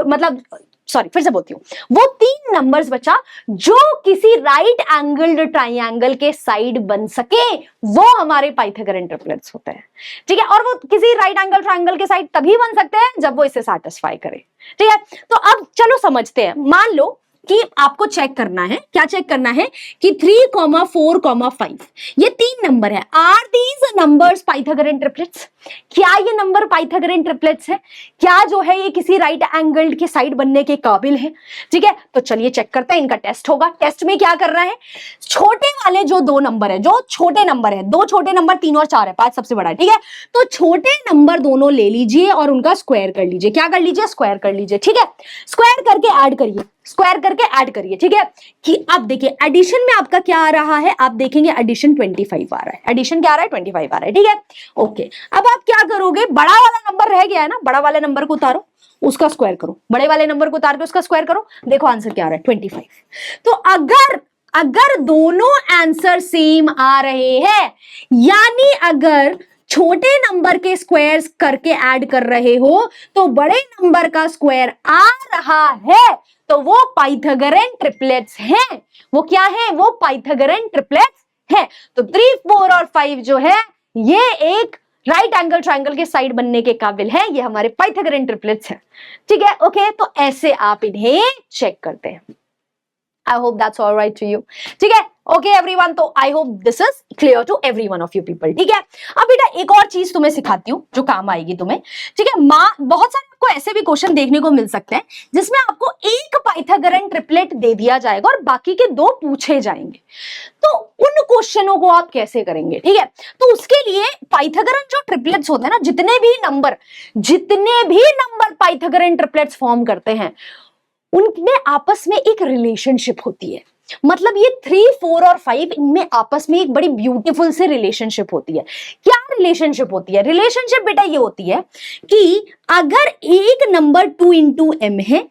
मतलब सॉरी फिर से बोलती हूँ, वो 3 नंबर्स बच्चा जो किसी राइट एंगल्ड ट्राइंगल के साइड बन सके, वो हमारे पाइथागोरन ट्रिपलेट्स होते हैं, ठीक है। और वो किसी राइट एंगल ट्राइंगल के साइड तभी बन सकते हैं जब वो इसे सैटिस्फाई करे, ठीक है। तो अब चलो समझते हैं, मान लो कि आपको चेक करना है, क्या चेक करना है कि 3, 4, 5 ये 3 नंबर है। Are these numbers Pythagorean triplets? क्या ये नंबर पाइथागोरन ट्रिपलेट्स है? क्या जो है ये किसी राइट एंगल्ड के साइड बनने के काबिल है? ठीक है, तो चलिए चेक करते हैं। इनका टेस्ट होगा। टेस्ट में क्या करना है, छोटे वाले जो 2 नंबर है, जो छोटे नंबर है, 2 छोटे नंबर 3 और 4 है, 5 सबसे बड़ा है, ठीक है, तो छोटे नंबर दोनों ले लीजिए और उनका स्क्वायर कर लीजिए। क्या कर लीजिए? स्क्वायर कर लीजिए। ठीक है, स्क्वायर करके ऐड करिए, स्क्वायर करके ऐड करिए। ठीक है, कि अब देखिए एडिशन में आपका क्या आ रहा है, आप देखेंगे एडिशन 25 आ रहा है। एडिशन क्या आ रहा है? 25 आ रहा है। ठीक है, ओके। अब आप क्या करोगे, बड़ा वाला नंबर रह गया है ना, बड़ा वाले नंबर को उतारो, उसका स्क्वायर करो। बड़े वाले नंबर को उतार के उसका स्क्वायर करो। देखो आंसर क्या आ रहा है, 25। तो अगर दोनों आंसर सेम आ रहे हैं, यानी अगर छोटे नंबर के स्क्वायर्स करके ऐड कर रहे हो तो बड़े नंबर का स्क्वायर आ रहा है, तो वो पाइथागोरन ट्रिपलेट्स हैं। वो क्या है? वो पाइथागोरन ट्रिपलेट्स हैं। तो 3, 4 और 5 जो है ये एक राइट एंगल ट्रायंगल के साइड बनने के काबिल है। ये हमारे पाइथागोरन ट्रिपलेट्स हैं। ठीक है, ओके। तो ऐसे आप इन्हें चेक करते हैं। I hope that's all right to you. ठीक है, ओके एवरीवन। तो I hope this is clear to every one of you people. ठीक है, अब बेटा एक और चीज तुम्हें सिखाती हूँ जो काम आएगी तुम्हें। ठीक है, बहुत सारे आपको ऐसे भी क्वेश्चन देखने को मिल सकते हैं जिसमें आपको एक पाइथागोरन ट्रिपलेट दे दिया जाएगा और बाकी के 2 पूछे जाएंगे। तो उन क्वेश्चनों को आप कैसे करेंगे? ठीक है, तो उसके लिए पाइथागोरन जो ट्रिपलेट्स होते हैं ना, जितने भी नंबर पाइथागोरन ट्रिपलेट्स फॉर्म करते हैं, उनमें आपस में एक रिलेशनशिप होती है। मतलब ये 3, 4 और 5 इनमें आपस में एक बड़ी ब्यूटीफुल से रिलेशनशिप होती है। क्या रिलेशनशिप होती है? रिलेशनशिप बेटा ये होती है कि अगर एक नंबर 2 इंटू एम है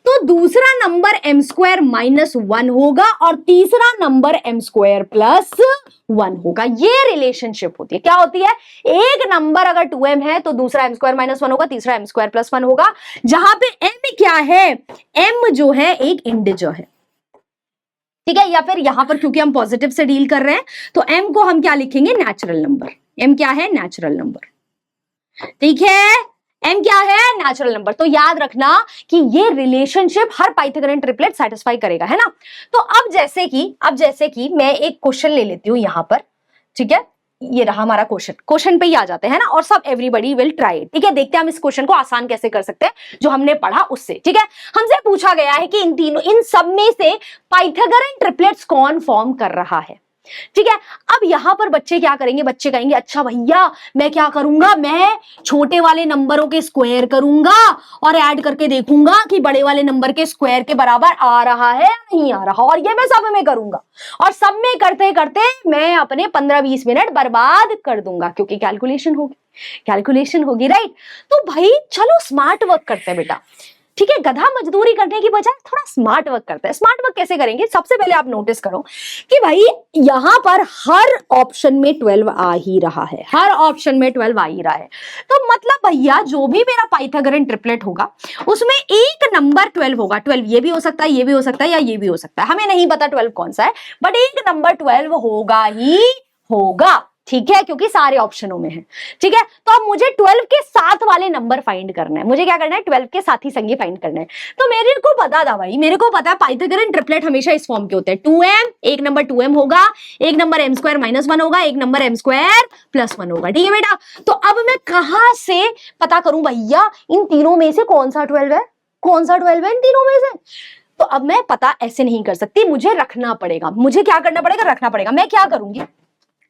तो दूसरा नंबर m स्क्वायर माइनस 1 होगा और तीसरा नंबर m स्क्वायर प्लस 1 होगा। ये रिलेशनशिप होती है। क्या होती है? एक नंबर अगर 2m है तो दूसरा m स्क्वायर माइनस 1 होगा, तीसरा m स्क्वायर प्लस 1 होगा, जहां पे m क्या है? m जो है एक इंटिजर है। ठीक है, या फिर यहां पर क्योंकि हम पॉजिटिव से डील कर रहे हैं तो m को हम क्या लिखेंगे? Natural number. m क्या है? Natural number. ठीक है, m क्या है? Natural number. तो याद रखना कि ये रिलेशनशिप हर पाइथागोरन ट्रिपलेट सेटिस्फाई करेगा, है ना। तो अब जैसे कि मैं एक क्वेश्चन ले लेती हूँ यहां पर। ठीक है, ये रहा हमारा क्वेश्चन पे ही आ जाते हैं ना, और सब एवरीबडी विल ट्राई। ठीक है, देखते हैं हम इस क्वेश्चन को आसान कैसे कर सकते हैं जो हमने पढ़ा उससे। ठीक है, हमसे पूछा गया है कि इन सब में से पाइथागोरन ट्रिपलेट्स कौन फॉर्म कर रहा है। ठीक है, अब यहां पर बच्चे क्या करेंगे? बच्चे कहेंगे अच्छा भैया मैं क्या करूंगा, मैं छोटे वाले नंबरों के स्क्वायर करूंगा और ऐड करके देखूंगा कि बड़े वाले नंबर के स्क्वायर के बराबर आ रहा है या नहीं आ रहा, और ये मैं सब में करूंगा, और सब में करते करते मैं अपने 15-20 मिनट बर्बाद कर दूंगा, क्योंकि कैलकुलेशन होगी राइट। तो भाई चलो स्मार्ट वर्क करते हैं बेटा। ठीक है, गधा मजदूरी करने की बजाय थोड़ा स्मार्ट वर्क करते हैं। स्मार्ट वर्क कैसे करेंगे? सबसे पहले आप नोटिस करो कि भाई यहां पर हर ऑप्शन में 12 आ ही रहा है, हर ऑप्शन में 12 आ ही रहा है। तो मतलब भैया जो भी मेरा पाइथागोरन ट्रिपलेट होगा उसमें एक नंबर 12 होगा। 12 ये भी हो सकता है, ये भी हो सकता है, या ये भी हो सकता है, हमें नहीं पता 12 कौन सा है, बट एक नंबर 12 होगा ही होगा। ठीक है, क्योंकि सारे ऑप्शनों में है। ठीक है, तो अब मुझे 12 के साथ वाले नंबर फाइंड करना है। मुझे क्या करना है? 12 के साथ ही संगी फाइंड करना है। तो मेरे को पता था भाई, मेरे को पता है पाइथागोरन ट्रिपलेट हमेशा इस फॉर्म के होते हैं। 2m, एक नंबर 2m होगा, एक नंबर m स्क्वायर माइनस 1 होगा, एक नंबर m स्क्वायर प्लस 1 होगा। ठीक है बेटा, तो अब मैं कहां से पता करूं भैया इन तीनों में से कौन सा 12 है, कौन सा 12 है इन तीनों में से? तो अब मैं पता ऐसे नहीं कर सकती, मुझे रखना पड़ेगा। मुझे क्या करना पड़ेगा? रखना पड़ेगा। मैं क्या करूंगी?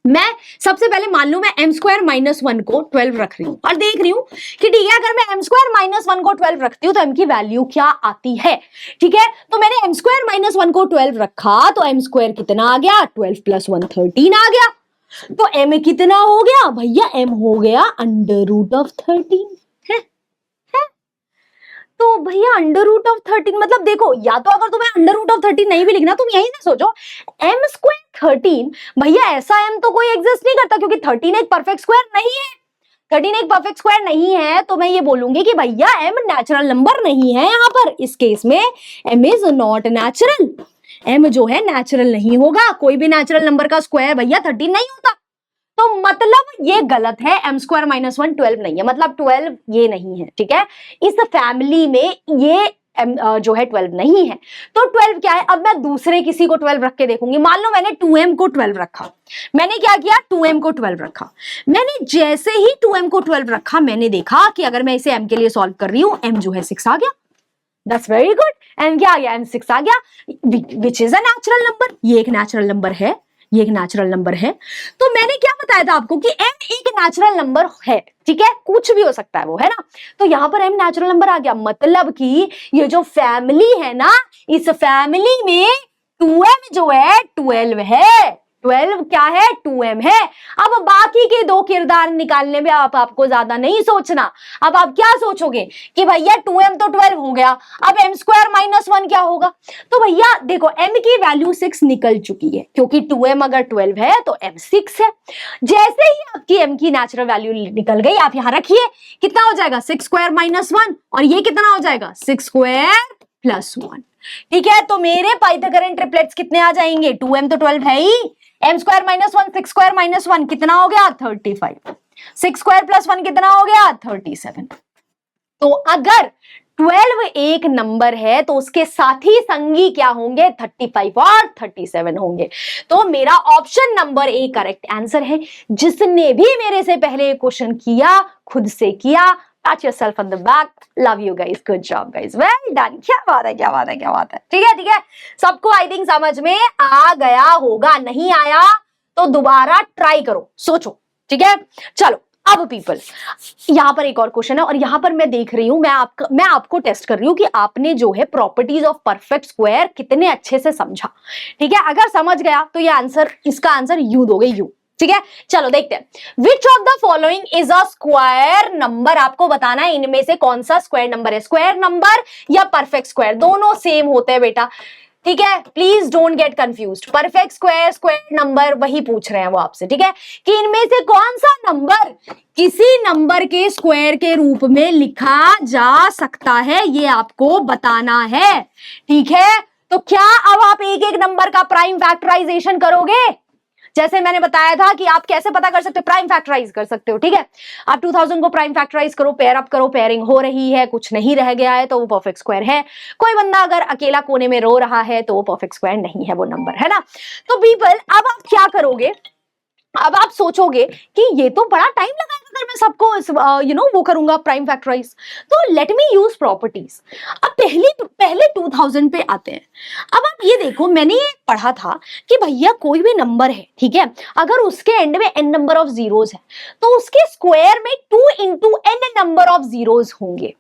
मैं सबसे पहले मान लू मैं m स्क्वायर माइनस 1 को 12 रख रही हूं और देख रही हूं कि ठीक है, अगर मैं m स्क्वायर माइनस 1 को 12 रखती हूं तो m की वैल्यू क्या आती है। ठीक है, तो मैंने m स्क्वायर माइनस 1 को 12 रखा तो m स्क्वायर कितना आ गया? 12 प्लस 1 13 आ गया। तो m कितना हो गया भैया? m हो गया अंडर रूट ऑफ 13 है? तो भैया अंडर रूट ऑफ 13 मतलब देखो, या तो अगर तुम्हें अंडर रूट ऑफ 13 नहीं भी लिखना, तुम यही ना सोचो m स्क्वायर 13, भैया ऐसा m तो कोई एग्जिस्ट नहीं करता, क्योंकि 13 एक परफेक्ट स्क्वायर नहीं है। 13 एक परफेक्ट स्क्वायर नहीं है, तो मैं ये बोलूंगी कि भैया m नेचुरल नंबर नहीं है। यहाँ पर इस केस में m is not natural. m जो है नेचुरल नहीं होगा। कोई भी नेचुरल नंबर का स्क्वायर भैया 13 नहीं होता। तो मतलब ये गलत है, m स्क्वायर माइनस 1 12 नहीं है, मतलब 12 ये नहीं है। ठीक है, इस फैमिली में ये m जो है 12 नहीं है। तो 12 क्या है, अब मैं दूसरे किसी को 12 रख के देखूंगी। मान लो मैंने 2m को 12 रखा, मैंने क्या किया, 2m को 12 रखा। मैंने जैसे ही 2m को 12 रखा, मैंने देखा कि अगर मैं इसे m के लिए सॉल्व कर रही हूं, m जो है 6 आ गया। That's very good. m क्या आ गया, m 6 आ गया, which is a natural number. ये एक नेचुरल नंबर है, ये एक नेचुरल नंबर है। तो मैंने क्या बताया था आपको कि m एक नेचुरल नंबर है, ठीक है, कुछ भी हो सकता है वो, है ना। तो यहां पर m नेचुरल नंबर आ गया, मतलब कि ये जो फैमिली है ना, इस फैमिली में 2m जो है 12 है। 12 क्या है, 2m है। अब बाकी के दो किरदार निकालने में आपको ज्यादा नहीं सोचना। अब आप क्या सोचोगे कि भैया 2m तो 12 हो गया, अब m स्क्वायर माइनस 1 क्या होगा। तो भैया देखो m की वैल्यू 6 निकल चुकी है, क्योंकि 2m अगर 12 है तो m 6 है। जैसे ही आपकी m की नेचुरल वैल्यू निकल गई, आप यहां रखिए, कितना हो जाएगा, 6 स्क्वायर माइनस 1, और ये कितना हो जाएगा, 6 स्क्वायर प्लस 1। ठीक है, तो मेरे पाइथागोरन ट्रिपलेट्स कितने आ जाएंगे, 2m तो 12 है ही, m square minus 1, 6 square minus 1 कितना हो गया, 35, 6 स्क्वायर प्लस 1 कितना हो गया, 37। तो अगर 12 एक नंबर है तो उसके साथी संगी क्या होंगे, 35 और 37 होंगे। तो मेरा option number A correct answer है। जिसने भी मेरे से पहले क्वेश्चन किया, खुद से किया, pat yourself on the back, love you guys, good job guys, well done। क्या बात है, क्या बात है, क्या बात है। ठीक है, ठीक है, सबको आई थिंक समझ में आ गया होगा। नहीं आया तो दोबारा ट्राई करो, सोचो। ठीक है, चलो अब पीपल, यहां पर एक और क्वेश्चन है, और यहां पर मैं देख रही हूं, मैं आपको टेस्ट कर रही हूं कि आपने जो है प्रॉपर्टीज ऑफ परफेक्ट स्क्वायर कितने अच्छे से समझा। ठीक है, अगर समझ गया तो ये आंसर, इसका आंसर यू दोगे, यू। ठीक है, चलो देखते हैं। Which of the following is a square number, आपको बताना है इनमें से कौन सा स्क्वायर नंबर है। स्क्वायर नंबर या परफेक्ट स्क्वायर, दोनों सेम होते हैं बेटा। ठीक है, please don't get confused. Perfect square, square number वही पूछ रहे हैं वो आपसे। ठीक है, कि इनमें से कौन सा नंबर किसी नंबर के स्क्वायर के रूप में लिखा जा सकता है, ये आपको बताना है। ठीक है, तो क्या अब आप एक एक नंबर का प्राइम फैक्टराइजेशन करोगे। जैसे मैंने बताया था कि आप कैसे पता कर सकते हो, प्राइम फैक्टराइज कर सकते हो। ठीक है, आप 2000 को प्राइम फैक्टराइज करो, पेयर अप करो, पेयरिंग हो रही है, कुछ नहीं रह गया है तो वो परफेक्ट स्क्वायर है। कोई बंदा अगर अकेला कोने में रो रहा है तो वो परफेक्ट स्क्वायर नहीं है, वो नंबर है ना। तो पीपल, अब आप क्या करोगे, अब आप सोचोगे कि ये तो बड़ा टाइम लगाएगा अगर मैं सबको वो करूंगा प्राइम फैक्टराइज। तो लेट मी यूज प्रॉपर्टीज। अब पहले 2000 पे आते हैं। अब आप ये देखो, मैंने ये पढ़ा था कि भैया कोई भी नंबर है, ठीक है, अगर उसके एंड में n नंबर ऑफ जीरोस है तो उसके स्क्वायर में 2 into n number of zeros होंगे।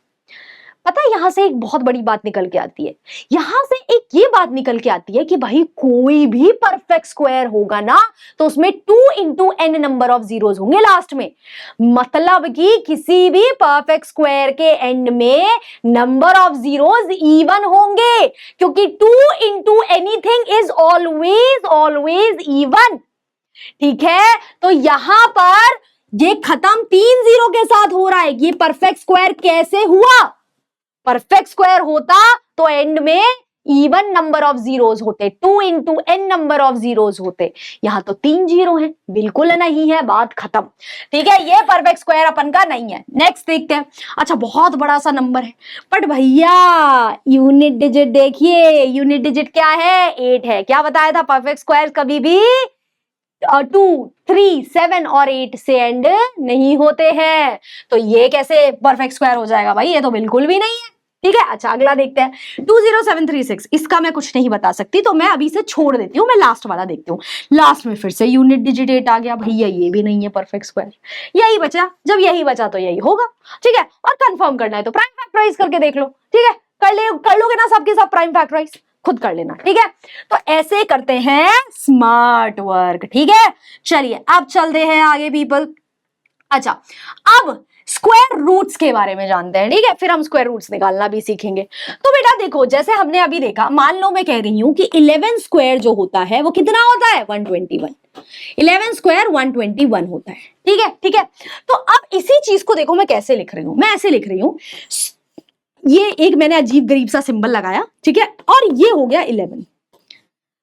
पता है, यहां से एक बहुत बड़ी बात निकल के आती है। यहां से एक ये बात निकल के आती है कि भाई कोई भी परफेक्ट स्क्वायर होगा ना तो उसमें 2 into n number of zeros होंगे लास्ट में। मतलब कि किसी भी परफेक्ट स्क्वायर के एंड में नंबर ऑफ जीरोस इवन होंगे, क्योंकि 2 into anything is always even. ठीक है, तो यहां पर ये खत्म 3 जीरो के साथ हो रहा है। ये परफेक्ट स्क्वायर कैसे हुआ, परफेक्ट स्क्वायर होता तो एंड में इवन नंबर ऑफ जीरोस होते, 2 into n number of zeros होते। यहां तो 3 जीरो है, बिल्कुल नहीं है, बात खत्म। ठीक है, ये परफेक्ट स्क्वायर अपन का नहीं है। नेक्स्ट देखते हैं। अच्छा, बहुत बड़ा सा नंबर है, बट भैया यूनिट डिजिट देखिए, यूनिट डिजिट क्या है, 8 है। क्या बताया था, परफेक्ट स्क्वायर कभी भी 2, 3, 7 और 8 से एंड नहीं होते हैं। तो ये कैसे परफेक्ट स्क्वायर हो जाएगा भाई, ये तो बिल्कुल भी नहीं है। ठीक है, अच्छा अगला देखते हैं। 20736, इसका मैं कुछ नहीं बता सकती तो मैं अभी से छोड़ देती हूँ, मैं लास्ट वाला देखती हूँ। लास्ट में फिर से यूनिट डिजिट 8 आ गया, भैया ये भी नहीं है परफेक्ट स्क्वायर। यही बचा, जब यही बचा तो यही होगा। ठीक है, और कंफर्म करना है तो प्राइम फैक्टराइज करके देख लो। ठीक है, कर लोगे ना सबके सब प्राइम फैक्टराइज, खुद कर लेना। ठीक है, तो ऐसे करते हैं स्मार्ट वर्क। ठीक है, चलिए अब चलते हैं आगे पीपल। अच्छा, अब स्क्वायर रूट्स के बारे में जानते हैं। ठीक है, फिर हम स्क्वायर रूट्स निकालना भी सीखेंगे। तो बेटा देखो, जैसे हमने अभी देखा, मान लो मैं कह रही हूं कि 11 स्क्वायर जो होता है वो कितना होता है, 121। 11 स्क्वायर 121 होता है। ठीक है, ठीक है, तो अब इसी चीज को देखो मैं कैसे लिख रही हूं, मैं ऐसे लिख रही हूं, ये एक मैंने अजीब गरीब सा सिंबल लगाया, ठीक है, और ये हो गया 11।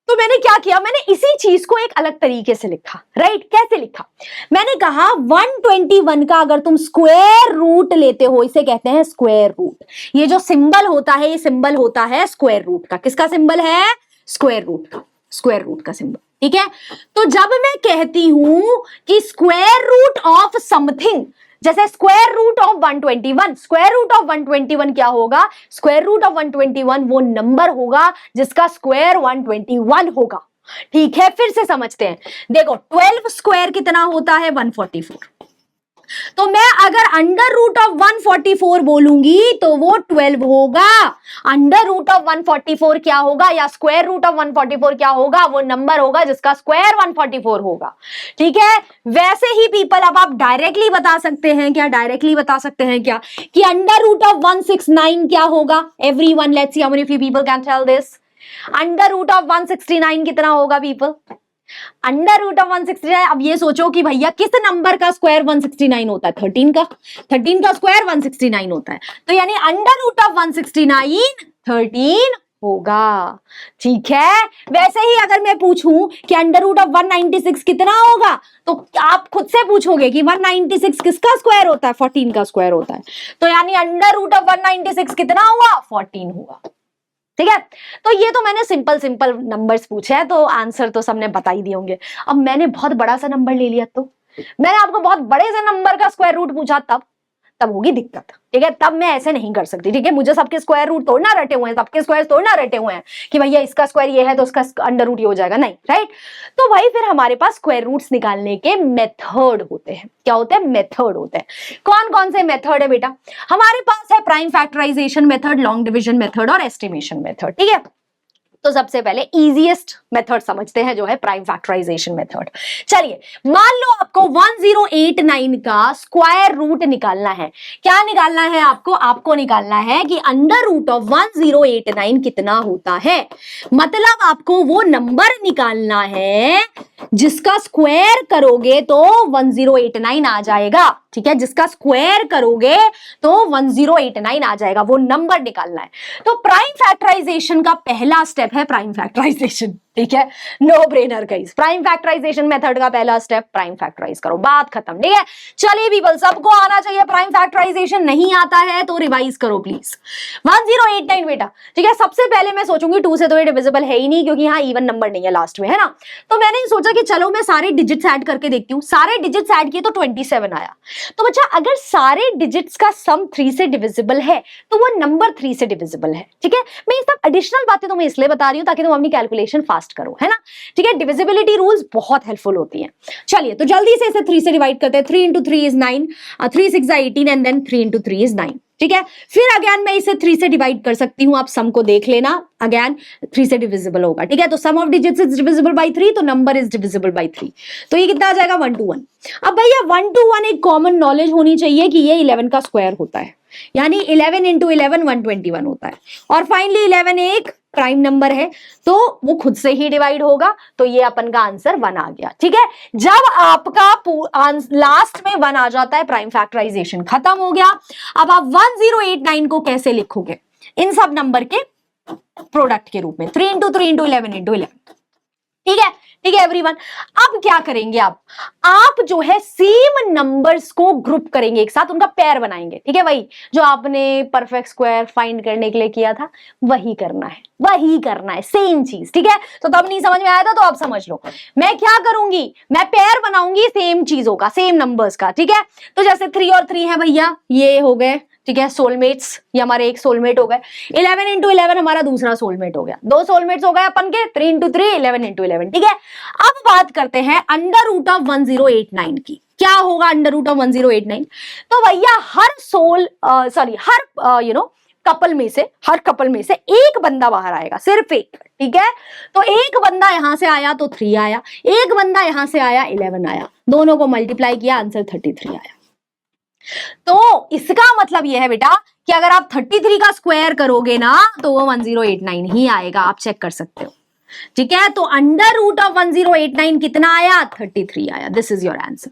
तो मैंने क्या किया, मैंने इसी चीज को एक अलग तरीके से लिखा, राइट। कैसे लिखा, मैंने कहा 121 का अगर तुम स्क्वायर रूट लेते हो, इसे कहते हैं स्क्वायर रूट। ये जो सिंबल होता है, ये सिंबल होता है स्क्वायर रूट का। किसका सिंबल है? स्क्वायर रूट का, स्क्वायर रूट का सिंबल, ठीक है। तो जब मैं कहती हूं कि स्क्वायर रूट ऑफ समथिंग, जैसे square root of 121, square root of 121 क्या होगा? स्क्वायर रूट ऑफ 121 वो नंबर होगा जिसका स्क्वायर 121 होगा, ठीक है। फिर से समझते हैं, देखो 12 स्क्वायर कितना होता है? 144। तो मैं अगर अंडर रूट ऑफ 144 बोलूंगी तो वो 12 होगा। अंडर रूट ऑफ 144 क्या होगा, या स्क्वायर रूट ऑफ 144 क्या होगा? वो नंबर होगा जिसका स्क्वायर 144 होगा, ठीक है। वैसे ही पीपल, अब आप डायरेक्टली बता सकते हैं क्या, डायरेक्टली बता सकते हैं क्या कि अंडर रूट ऑफ 169 क्या होगा? Everyone, let's see how many people can tell this. Under root of 169 कितना होगा पीपल? अंडर रूट ऑफ 169, अब ये सोचो कि भैया किस नंबर का स्क्वायर 169 होता है? 13 का। 13 का स्क्वायर 169 होता है, तो यानी अंडर रूट ऑफ 169 13 होगा, ठीक है। वैसे ही अगर मैं पूछूं कि अंडर रूट ऑफ 196 कितना होगा, तो आप खुद से पूछोगे कि 196 किसका स्क्वायर होता है? 14 का स्क्वायर होता है, तो यानी अंडर रूट ऑफ 196 कितना हुआ? 14 हुआ, ठीक है। तो ये तो मैंने सिंपल सिंपल नंबर्स पूछे हैं, तो आंसर तो सबने बता ही दिए होंगे। अब मैंने बहुत बड़ा सा नंबर ले लिया, तो मैंने आपको बहुत बड़े से नंबर का स्क्वायर रूट पूछा, तब होगी दिक्कत, ठीक है। तब मैं ऐसे नहीं कर सकती, ठीक है। मुझे सबके स्क्वायर रूट तोड़ना रटे हुए हैं, सबके स्क्वायर तोड़ना रटे हुए हैं कि भैया इसका स्क्वायर ये है तो उसका अंडर रूट ये हो जाएगा, नहीं, राइट। तो भाई फिर हमारे पास स्क्वायर रूट्स निकालने के मेथड होते हैं। क्या होते हैं? मेथड होते हैं। कौन कौन से मेथड है बेटा? हमारे पास है prime factorization method, long division method और एस्टिमेशन मेथड, ठीक है। तो सबसे पहले इजीएस्ट मेथड समझते हैं, जो है प्राइम फैक्टराइजेशन मेथड। चलिए, मान लो आपको 1089 का स्क्वायर रूट निकालना है। क्या निकालना है आपको? आपको निकालना है कि अंडर रूट ऑफ 1089 कितना होता है। मतलब आपको वो नंबर निकालना है जिसका स्क्वायर करोगे तो 1089 आ जाएगा, ठीक है। जिसका स्क्वायर करोगे तो 1089 आ जाएगा, वो नंबर निकालना है। तो प्राइम फैक्टराइजेशन का पहला स्टेप है प्राइम फैक्टराइजेशन, ठीक है। No brainer guys, prime factorization method का पहला स्टेप प्राइम फैक्टराइज करो, बात खत्म, ठीक है। चलिए पीपल, सबको आना चाहिए प्राइम फैक्टराइजेशन, नहीं आता है तो रिवाइज करो प्लीज। 1089 बेटा, ठीक है। सबसे पहले मैं सोचूंगी 2 से तो ये डिविजिबल है ही नहीं, क्योंकि यहाँ इवन नंबर नहीं है लास्ट में, है ना। तो मैंने सोचा कि चलो मैं सारे डिजिट्स ऐड करके देखती हूँ। सारे डिजिट्स ऐड किए तो 27 आया। तो बच्चा, अगर सारे डिजिट्स का सम 3 से डिविजिबल है तो वो नंबर 3 से डिविजिबल है, ठीक है। मैं ये सब एडिशनल बातें तुम्हें इसलिए बता रही हूं ताकि तुम अपनी कैलकुलेशन फास्ट करो, है ना, ठीक है। डिविजिबिलिटी रूल्स बहुत हेल्पफुल होती हैं। चलिए, तो जल्दी से इसे 3 से डिवाइड करते हैं। 3 into 3 is 9, 3 6 18 and then 3 into 3 is 9, ठीक है। फिर अगेन मैं इसे 3 से डिवाइड कर सकती हूं, आप सम को देख लेना, अगेन 3 से डिविजिबल होगा, ठीक है। तो sum of digits is divisible by 3, तो नंबर इज डिविजिबल बाय 3, तो ये कितना आ जाएगा? 1 to 1। अब भैया 1 to 1 एक कॉमन नॉलेज होनी चाहिए कि ये 11 का स्क्वायर होता है, यानी 11 इंटू 11 121 होता है। और फाइनली 11 एक प्राइम नंबर है, तो वो खुद से ही डिवाइड होगा, तो ये अपन का आंसर 1 आ गया, ठीक है। जब आपका लास्ट में 1 आ जाता है, प्राइम फैक्टराइजेशन खत्म हो गया। अब आप 1089 को कैसे लिखोगे? इन सब नंबर के प्रोडक्ट के रूप में, 3 इंटू 3 इंटू 11 इंटू 11, ठीक है, ठीक है एवरीवन। अब क्या करेंगे आप जो है सेम नंबर्स को ग्रुप करेंगे एक साथ, उनका पेयर बनाएंगे, ठीक है। वही जो आपने परफेक्ट स्क्वायर फाइंड करने के लिए किया था, वही करना है, वही करना है, सेम चीज, ठीक है। तो तब नहीं समझ में आया था तो अब समझ लो। मैं क्या करूंगी? मैं पेयर बनाऊंगी सेम चीजों का, सेम नंबर्स का, ठीक है। तो जैसे 3 और 3 है भैया, ये हो गए, ठीक है, सोलमेट्स, ये हमारे एक सोलमेट हो गए। 11 इंटू 11 हमारा दूसरा सोलमेट हो गया, 2 सोलमेट्स हो गए अपन के। 3 इंटू 3 11 इंटू 11, ठीक है। अब बात करते हैं अंडर रूट ऑफ 1089 की। क्या होगा अंडर रूट ऑफ 1089? तो भैया हर कपल में से, हर कपल में से एक बंदा बाहर आएगा, सिर्फ एक, ठीक है। तो एक बंदा यहां से आया तो 3 आया, एक बंदा यहां से आया 11 आया, दोनों को मल्टीप्लाई किया, आंसर 33 आया। तो इसका मतलब यह है बेटा कि अगर आप 33 का स्क्वायर करोगे ना तो वो 1089 ही आएगा, आप चेक कर सकते हो, ठीक है। तो अंडर रूट ऑफ 1089 कितना आया? 33 आया। दिस इज योर आंसर,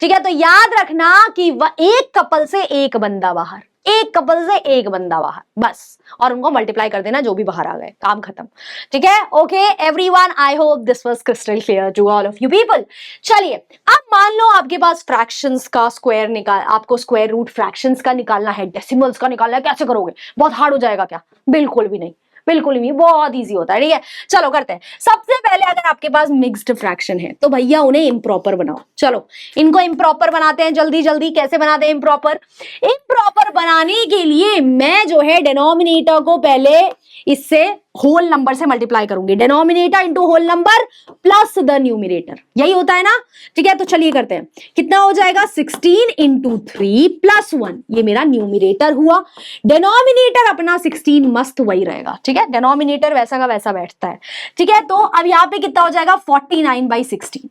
ठीक है। तो याद रखना कि एक कपल से एक बंदा बाहर, एक कपल से एक बंदा बाहर, बस और उनको मल्टीप्लाई कर देना जो भी बाहर आ गए, काम खत्म। ठीक है, okay everyone, I hope this was crystal clear to all of you people. चलिए अब मान लो आपके पास फ्रैक्शंस का स्क्वायर आपको स्क्वायर रूट फ्रैक्शंस का निकालना है, डेसिमल्स का निकालना है, कैसे करोगे? बहुत हार्ड हो जाएगा क्या? बिल्कुल भी नहीं, बिल्कुल भी, बहुत इजी होता है। ठीक है, चलो करते हैं। सबसे पहले अगर आपके पास मिक्स्ड फ्रैक्शन है तो भैया उन्हें इम्प्रॉपर बनाओ। चलो इनको इम्प्रॉपर बनाते हैं जल्दी जल्दी। कैसे बनाते हैं इम्प्रॉपर? इम्प्रॉपर बनाने के लिए मैं जो है डिनोमिनेटर को पहले इससे होल नंबर से मल्टीप्लाई करूंगी। Denominator into whole number plus the numerator, यही होता है ना। ठीक है, तो चलिए करते हैं। कितना हो जाएगा? 16 इंटू 3 प्लस 1, ये मेरा न्यूमिनेटर हुआ। डिनोमिनेटर अपना 16 मस्त वही रहेगा। ठीक है, डिनोमिनेटर वैसा का वैसा बैठता है। ठीक है, तो अब यहाँ पे कितना हो जाएगा? 49/16।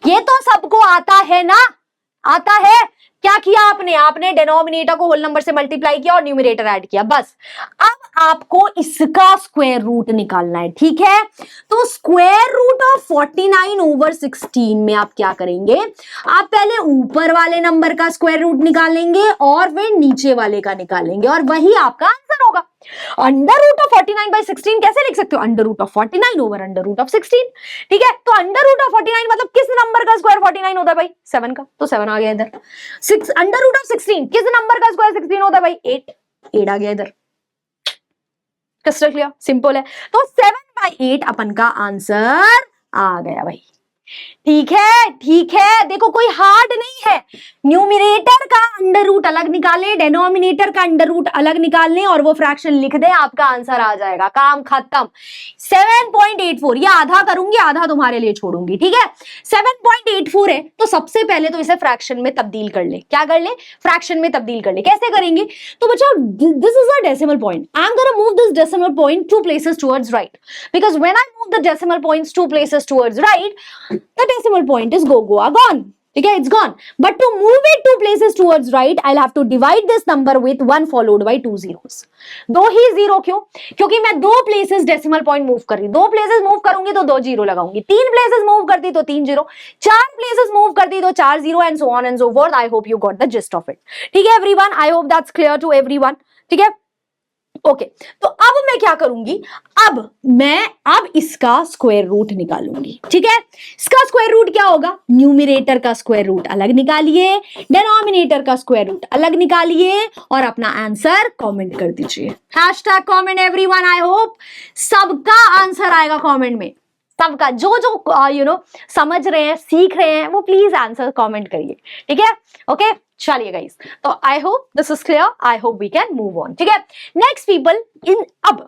ये तो सबको आता है ना, आता है। क्या किया आपने? आपने डिनोमिनेटर को होल नंबर से मल्टीप्लाई किया और न्यूमरेटर ऐड किया, बस। अब आपको इसका स्क्वायर रूट निकालना है। ठीक है, तो स्क्वायर रूट ऑफ 49/16 में आप क्या करेंगे? आप पहले ऊपर वाले नंबर का स्क्वायर रूट निकालेंगे और फिर नीचे वाले का निकालेंगे और वही आपका आंसर होगा। अंडर रूट ऑफ 49/16 कैसे लिख सकते हो? Under root of 49 over under root of 16। ठीक है, तो अंडर रूट ऑफ 49 मतलब किस नंबर का स्क्वायर 49 होता है भाई? 7 का, तो 7 आ गया इधर। अंडर रूट ऑफ 16 किस नंबर का स्क्वायर 16 होता है भाई? 8 आ गया इधर। क्रिस्टल क्लियर, सिंपल है। तो 7/8 अपन का आंसर आ गया भाई। ठीक है, ठीक है, देखो कोई हार्ड नहीं है। न्यूमिनेटर का अंडर रूट अलग निकाले, डिनोमिनेटर का अंडर रूट अलग निकालने और वो फ्रैक्शन लिख दे, आपका आंसर आ जाएगा, काम खत्म। 7.84, ये आधा करूंगी, आधा तुम्हारे लिए छोड़ूंगी। ठीक है, 7.84 है, तो सबसे पहले तो इसे फ्रैक्शन में तब्दील कर ले। क्या कर ले? फ्रैक्शन में तब्दील कर ले। कैसे करेंगे? तो बच्चों this is a decimal point, I am gonna move this decimal point 2 places towards right, because when I move the decimal points 2 places towards right, the decimal point is gone. ठीक है, it's gone. But to move it 2 places towards right, I'll have to divide this number with 1 followed by 2 zeros. 2 he zero, क्यों? क्योंकि मैं 2 places डेसिमल पॉइंट मूव कर रही हूं। 2 places मूव करूंगी तो 2 जीरो लगाऊंगी, 3 places मूव करती तो 3 जीरो, 4 places मूव करती तो 4 zero, and so on and so forth. I hope you got the gist of it. ठीक है everyone, I hope that's clear to everyone. ठीक है, ओके, तो अब मैं क्या करूंगी? अब इसका स्क्वायर रूट निकालूंगी। ठीक है, इसका स्क्वायर रूट क्या होगा? न्यूमिनेटर का स्क्वायर रूट अलग निकालिए, डिनोमिनेटर का स्क्वायर रूट अलग निकालिए और अपना आंसर कमेंट कर दीजिए। Hashtag comment everyone. I hope सबका आंसर आएगा कमेंट में, सबका। जो समझ रहे हैं, सीख रहे हैं, वो प्लीज आंसर कमेंट करिए। ठीक है, ओके, चलिए गाइस, तो I hope this is clear, I hope we can move on. ठीक है, नेक्स्ट पीपल अब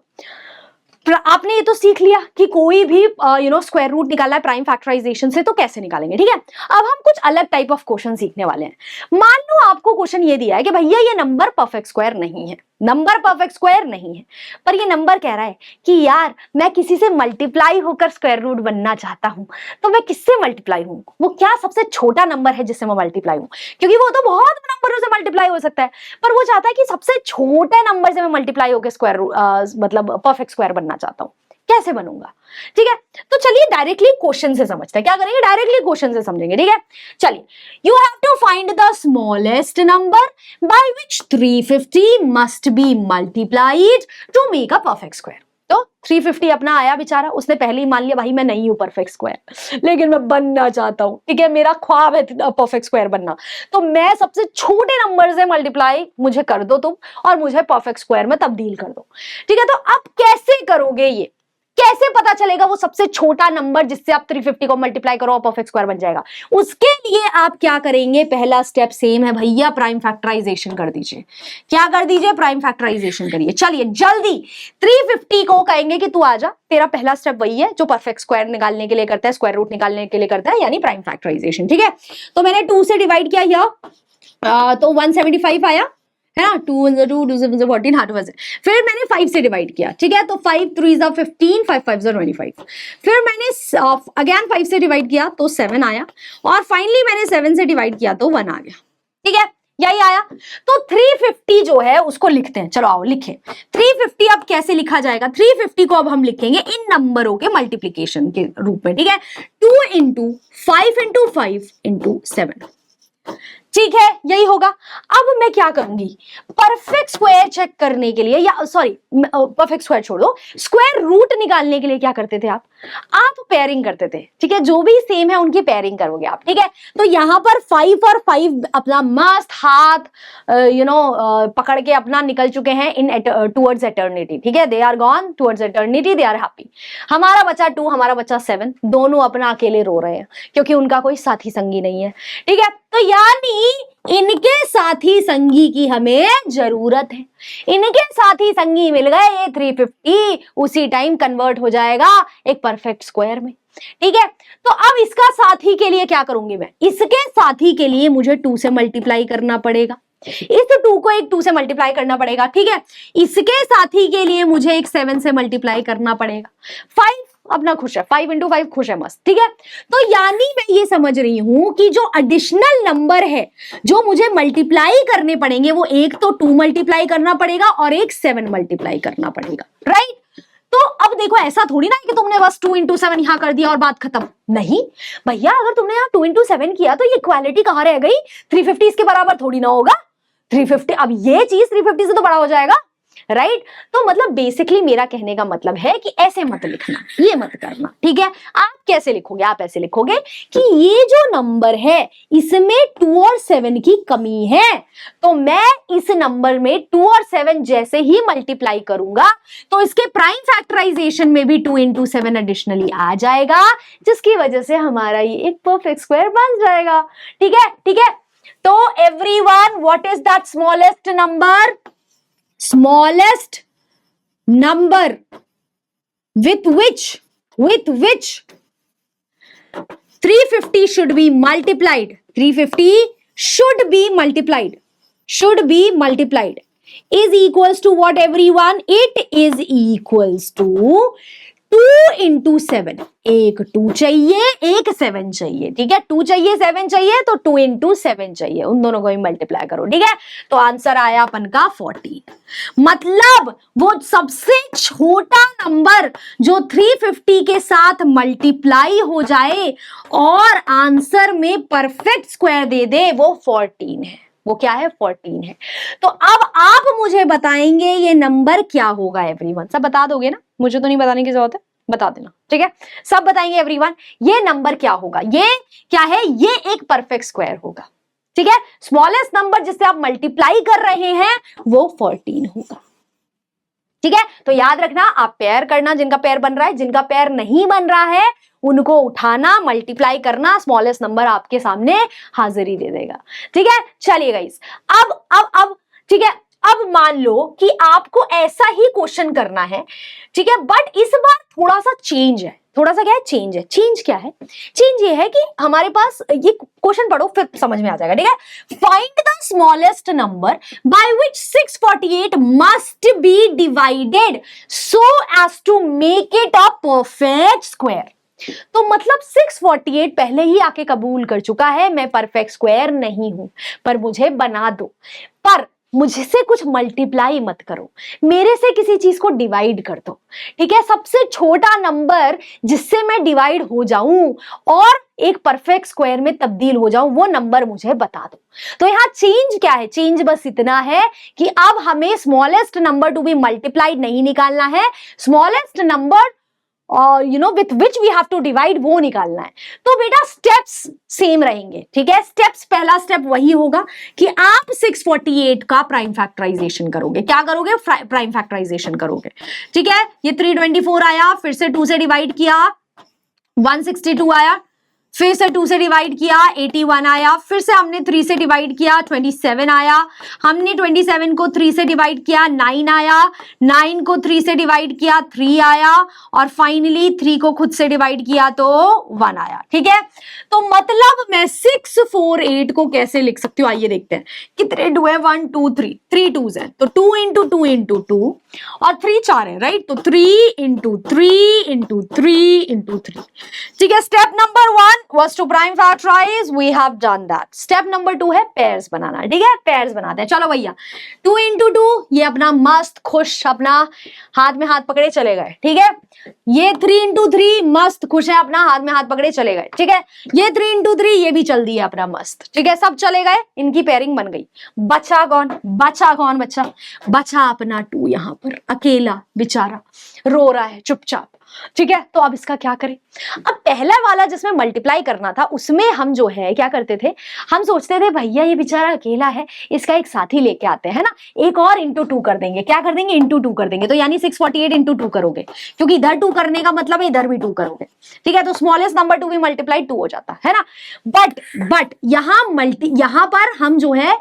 आपने ये तो सीख लिया कि कोई भी स्क्वायर रूट निकालना है प्राइम फैक्टराइजेशन से, तो कैसे निकालेंगे। ठीक है, अब हम कुछ अलग टाइप ऑफ क्वेश्चन सीखने वाले हैं। मान लो आपको क्वेश्चन ये दिया है कि भैया ये नंबर परफेक्ट स्क्वायर नहीं है, नंबर परफेक्ट स्क्वायर नहीं है, पर ये नंबर कह रहा है कि यार मैं किसी से मल्टीप्लाई होकर स्क्वायर रूट बनना चाहता हूं, तो मैं किससे मल्टीप्लाई हूं? वो क्या सबसे छोटा नंबर है जिससे मैं मल्टीप्लाई हूं? क्योंकि वो तो बहुत नंबरों से मल्टीप्लाई हो सकता है, पर वो चाहता है कि सबसे छोटे नंबर से मैं मल्टीप्लाई होकर स्क्वायर मतलब परफेक्ट स्क्वायर बनना चाहता हूं। कैसे बनूंगा? ठीक है, तो चलिए डायरेक्टली क्वेश्चन से समझते हैं। क्या करेंगे? डायरेक्टली क्वेश्चन से समझेंगे। ठीक है, चलिए, you have to find the smallest number by which 350 must be multiplied to make a perfect square. तो 350 अपना आया बेचारा, उसने पहले ही मान लिया भाई मैं नहीं हूं परफेक्ट स्क्वायर, लेकिन मैं बनना चाहता हूं। ठीक है, मेरा ख्वाब है परफेक्ट स्क्वायर बनना, तो मैं सबसे छोटे नंबर से मल्टीप्लाई मुझे कर दो तुम और मुझे परफेक्ट स्क्वायर में तब्दील कर दो। ठीक है, तो अब कैसे करोगे? ये कैसे पता चलेगा वो सबसे छोटा नंबर जिससे आप 350 को मल्टीप्लाई करो और परफेक्ट स्क्वायर बन जाएगा? उसके लिए आप क्या करेंगे? पहला स्टेप सेम है भैया, प्राइम फैक्टराइजेशन कर दीजिए। क्या कर दीजिए? प्राइम फैक्टराइजेशन करिए। चलिए जल्दी 350 को कहेंगे कि तू आजा, तेरा पहला स्टेप वही है जो परफेक्ट स्क्वायर निकालने के लिए करता है, स्क्वायर रूट निकालने के लिए करता है, यानी प्राइम फैक्टराइजेशन। ठीक है, तो मैंने 2 से डिवाइड किया यहाँ, तो 175 आया है ना, 2 2 14, हाँ 2 फिर मैंने 5 से डिवाइड किया। ठीक है, तो 5 3 15, 5 5 25। फिर मैंने अगेन 5 से डिवाइड किया तो 7 आया, और फाइनली मैंने 7 से डिवाइड किया तो 1 आ गया। ठीक है, यही आया। तो 350 जो है उसको लिखते हैं। चलो आओ लिखें 350। अब कैसे लिखा जाएगा? 350 को अब हम लिखेंगे इन नंबरों के मल्टीप्लीकेशन के रूप में। ठीक है, 2 × 5 × 5 × 7। ठीक है, यही होगा। अब मैं क्या करूंगी, परफेक्ट स्क्वायर चेक करने के लिए, या सॉरी परफेक्ट स्क्वायर छोड़ दो, स्क्वायर रूट निकालने के लिए क्या करते थे आप पेयरिंग करते थे। ठीक है, जो भी सेम है उनकी पेयरिंग करोगे आप। ठीक है, तो यहां पर 5 और 5 अपना मस्त हाथ पकड़ के अपना निकल चुके हैं इन टुवर्ड्स एटर्निटी। ठीक है, they are gone towards eternity, they are happy. हमारा बच्चा 2, हमारा बच्चा 7, दोनों अपना अकेले रो रहे हैं क्योंकि उनका कोई साथी संगी नहीं है। ठीक है, तो यानी इनके साथी संगी की हमें जरूरत है। इनके साथी संगी मिल गए, ये 350 उसी टाइम कन्वर्ट हो जाएगा एक परफेक्ट स्क्वायर में। ठीक है, तो अब इसका साथी के लिए क्या करूंगी मैं, इसके साथी के लिए मुझे 2 से मल्टीप्लाई करना पड़ेगा, इस 2 को एक 2 से मल्टीप्लाई करना पड़ेगा। ठीक है, इसके साथी के लिए मुझे एक 7 से मल्टीप्लाई करना पड़ेगा। 5 अपना खुश है, 5 × 5 खुश है, मस्त। ठीक है, तो यानी मैं ये समझ रही हूं कि जो एडिशनल नंबर है जो मुझे मल्टीप्लाई करने पड़ेंगे, वो एक तो 2 मल्टीप्लाई करना पड़ेगा और एक 7 मल्टीप्लाई करना पड़ेगा। राइट, तो अब देखो ऐसा थोड़ी ना है कि तुमने बस 2 × 7 यहां कर दिया और बात खत्म। नहीं भैया, अगर तुमने यहां 2 × 7 किया तो ये इक्वालिटी कहां रह गई, 350 इसके बराबर थोड़ी ना होगा। 350, अब ये चीज 350 से तो बड़ा हो जाएगा। राइट, तो मतलब बेसिकली मेरा कहने का मतलब है कि ऐसे मत लिखना, ये मत करना। ठीक है, आप कैसे लिखोगे, आप ऐसे लिखोगे कि ये जो नंबर है इसमें 2 और 7 की कमी है, तो मैं इस नंबर में 2 और 7 जैसे ही मल्टीप्लाई करूंगा तो इसके प्राइम फैक्टराइजेशन में भी 2 × 7 एडिशनली आ जाएगा, जिसकी वजह से हमारा ये एक परफेक्ट स्क्वायर बन जाएगा। ठीक है, ठीक है, तो everyone, what is that smallest number? Smallest number with which 350 should be multiplied. 350 should be multiplied is equals to what everyone? It is equals to 2 × 7। एक 2 चाहिए, एक 7 चाहिए। ठीक है, 2 चाहिए, 7 चाहिए, तो 2 × 7 चाहिए, उन दोनों को ही मल्टीप्लाई करो। ठीक है, तो आंसर आया अपन का 14। मतलब वो सबसे छोटा नंबर जो 350 के साथ मल्टीप्लाई हो जाए और आंसर में परफेक्ट स्क्वायर दे दे, वो 14 है। वो क्या है? 14 है। तो अब आप मुझे बताएंगे ये नंबर क्या होगा एवरीवन? सब बता दोगे ना, मुझे तो नहीं बताने की जरूरत है, बता देना। ठीक है, सब बताएंगे एवरीवन, ये नंबर क्या होगा? ये क्या है? ये एक परफेक्ट स्क्वायर होगा। ठीक है, स्मॉलेस्ट नंबर जिससे आप मल्टीप्लाई कर रहे हैं वो 14 होगा। ठीक है, तो याद रखना, आप पेयर करना जिनका पेयर बन रहा है, जिनका पेयर नहीं बन रहा है उनको उठाना, मल्टीप्लाई करना, स्मॉलेस्ट नंबर आपके सामने हाजिरी दे देगा। ठीक है, चलिए गाइस, अब ठीक है, अब मान लो कि आपको ऐसा ही क्वेश्चन करना है। ठीक है, बट इस बार थोड़ा सा चेंज है। थोड़ा सा क्या है? चेंज है। चेंज क्या है? चेंज ये है कि हमारे पास, ये क्वेश्चन पढ़ो फिर समझ में आ जाएगा। ठीक है, find the smallest number by which 648 must be divided so as to make it a perfect square. तो मतलब 648 पहले ही आके कबूल कर चुका है मैं परफेक्ट स्क्वायर नहीं हूं, पर मुझे बना दो, पर मुझसे कुछ मल्टीप्लाई मत करो, मेरे से किसी चीज को डिवाइड कर दो। ठीक है, सबसे छोटा नंबर जिससे मैं डिवाइड हो जाऊं और एक परफेक्ट स्क्वायर में तब्दील हो जाऊं, वो नंबर मुझे बता दो। तो यहां चेंज क्या है? चेंज बस इतना है कि अब हमें smallest number to be multiplied नहीं निकालना है, smallest number with which we have to divide वो निकालना है। तो बेटा स्टेप्स सेम रहेंगे। ठीक है, स्टेप्स, पहला स्टेप वही होगा कि आप 648 का प्राइम फैक्टराइजेशन करोगे। क्या करोगे? प्राइम फैक्टराइजेशन करोगे। ठीक है, ये 324 आया, फिर से 2 से डिवाइड किया, 162 आया, फिर से 2 से डिवाइड किया, 81 आया, फिर से हमने 3 से डिवाइड किया, 27 आया, हमने 27 को 3 से डिवाइड किया, 9 आया, 9 को 3 से डिवाइड किया, 3 आया, और फाइनली 3 को खुद से डिवाइड किया तो 1 आया। ठीक है, तो मतलब मैं 648 को कैसे लिख सकती हूँ? आइए देखते हैं। कितने 2 है? 1 2 3, 3 2s है, तो 2 × 2 × 2 और 3 4 है। राइट, तो 3 × 3 × 3 × 3। ठीक है, step number 1, was to prime factorize, we have done that. Step number 2 है पेयर्स बनाना, ठीक है, पेयर्स बनाते हैं। चलो भैया 2 into 2, ये अपना मस्त खुश अपना हाथ में हाथ पकड़े चले गए, ठीक है। ये 3 into 3 मस्त खुश है, अपना हाथ में हाथ पकड़े चले गए, ठीक है। ये 3 into 3 ये भी चल दिया अपना मस्त, ठीक है, सब चले गए, इनकी पेयरिंग बन गई। बचा कौन, बचा कौन, बचा अपना 2 यहाँ पर अकेला बेचारा रो रहा है चुपचाप, ठीक है। तो अब इसका क्या करें? अब पहला वाला जिसमें मल्टीप्लाई करना था उसमें हम जो है क्या करते थे, हम सोचते थे भैया ये बेचारा अकेला है, इसका एक साथी लेके आते हैं ना, एक और इंटू 2 कर देंगे। क्या कर देंगे? इंटू 2 कर देंगे। तो यानी 648 इंटू 2 करोगे, क्योंकि इधर 2 करने का मतलब है इधर भी 2 करोगे, ठीक है। तो स्मॉलेस्ट नंबर 2 भी मल्टीप्लाई 2 हो जाता है ना। बट यहां पर हम जो है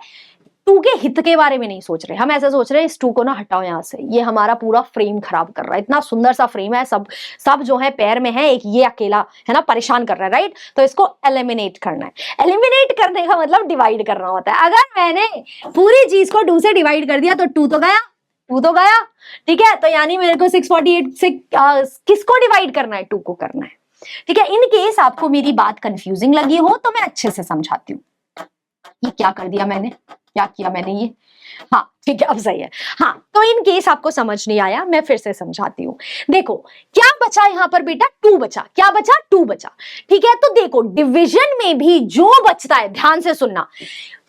2 के हित के बारे में नहीं सोच रहे, हम ऐसे सोच रहे हैं इस 2 को ना हटाओ यहां से, ये हमारा पूरा फ्रेम खराब कर रहा है। इतना सुंदर सा फ्रेम है, सब जो है पैर में है, एक ये अकेला है ना परेशान कर रहा है, राइट। तो इसको एलिमिनेट करना है। एलिमिनेट करने का मतलब डिवाइड करना होता है। अगर मैंने पूरी चीज को 2 से डिवाइड कर दिया तो 2 तो गया, 2 तो गया, ठीक है। तो यानी मेरे को 648 से किसको डिवाइड करना है? 2 को करना है, ठीक है। इन केस आपको मेरी बात कंफ्यूजिंग लगी हो तो मैं अच्छे से समझाती हूँ। ये क्या कर दिया मैंने, क्या किया मैंने ये, हाँ ठीक है अब सही है। हाँ तो इन केस आपको समझ नहीं आया मैं फिर से समझाती हूँ। देखो क्या बचा यहाँ पर बेटा, 2 बचा। क्या बचा? 2 बचा, ठीक है। तो देखो डिवीजन में भी जो बचता है, ध्यान से सुनना,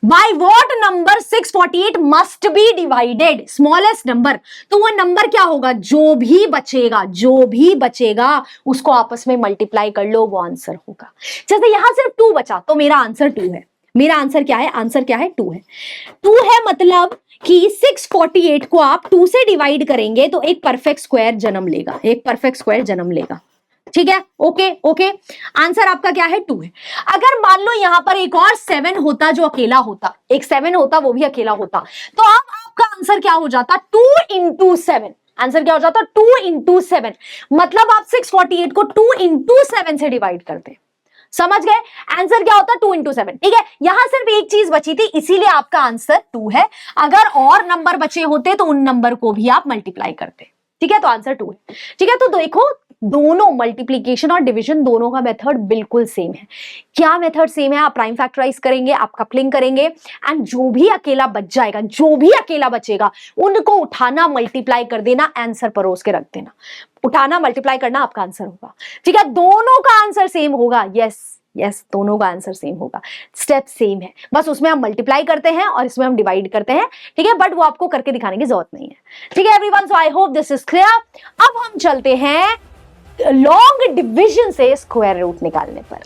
by what number 648 must be divided, smallest number. तो वो नंबर क्या होगा? जो भी बचेगा उसको आपस में मल्टीप्लाई कर लो, वो आंसर होगा। जैसे यहां सिर्फ 2 बचा तो मेरा आंसर 2 है। मेरा आंसर क्या है? आंसर क्या है? 2 है। 2 है मतलब कि 648 को आप 2 से डिवाइड करेंगे तो एक परफेक्ट स्क्वायर जन्म लेगा, एक परफेक्ट स्क्वायर जन्म लेगा, ठीक है। ओके आंसर आपका क्या है? 2 है। अगर मान लो यहां पर एक और 7 होता जो अकेला होता, एक 7 होता वो भी अकेला होता, तो अब आपका आंसर क्या हो जाता? 2 into 7। आंसर क्या हो जाता? 2 into 7। मतलब आप 648 को 2 into 7 से डिवाइड करते, समझ गए? आंसर क्या होता? 2 into 7, ठीक है। यहां सिर्फ एक चीज बची थी इसीलिए आपका आंसर 2 है। अगर और नंबर बचे होते तो उन नंबर को भी आप मल्टीप्लाई करते, ठीक है। तो आंसर 2 है, ठीक है। तो देखो दोनों मल्टीप्लीकेशन और डिवीजन दोनों का मेथड बिल्कुल सेम है। क्या मेथड सेम है? आप प्राइम फैक्टराइज करेंगे, आप कपलिंग करेंगे, एंड जो भी अकेला बच जाएगा, जो भी अकेला बचेगा उनको उठाना, मल्टीप्लाई कर देना, आंसर परोस के रख देना। उठाना मल्टीप्लाई करना आपका आंसर होगा, ठीक है। दोनों का आंसर सेम होगा, यस दोनों का आंसर सेम होगा, स्टेप सेम है, बस उसमें हम मल्टीप्लाई करते हैं और इसमें हम डिवाइड करते हैं, ठीक है। बट वो आपको करके दिखाने की जरूरत नहीं है, ठीक है everyone. So I hope this is clear. अब हम चलते हैं लॉन्ग डिवीजन से स्क्वायर रूट निकालने पर।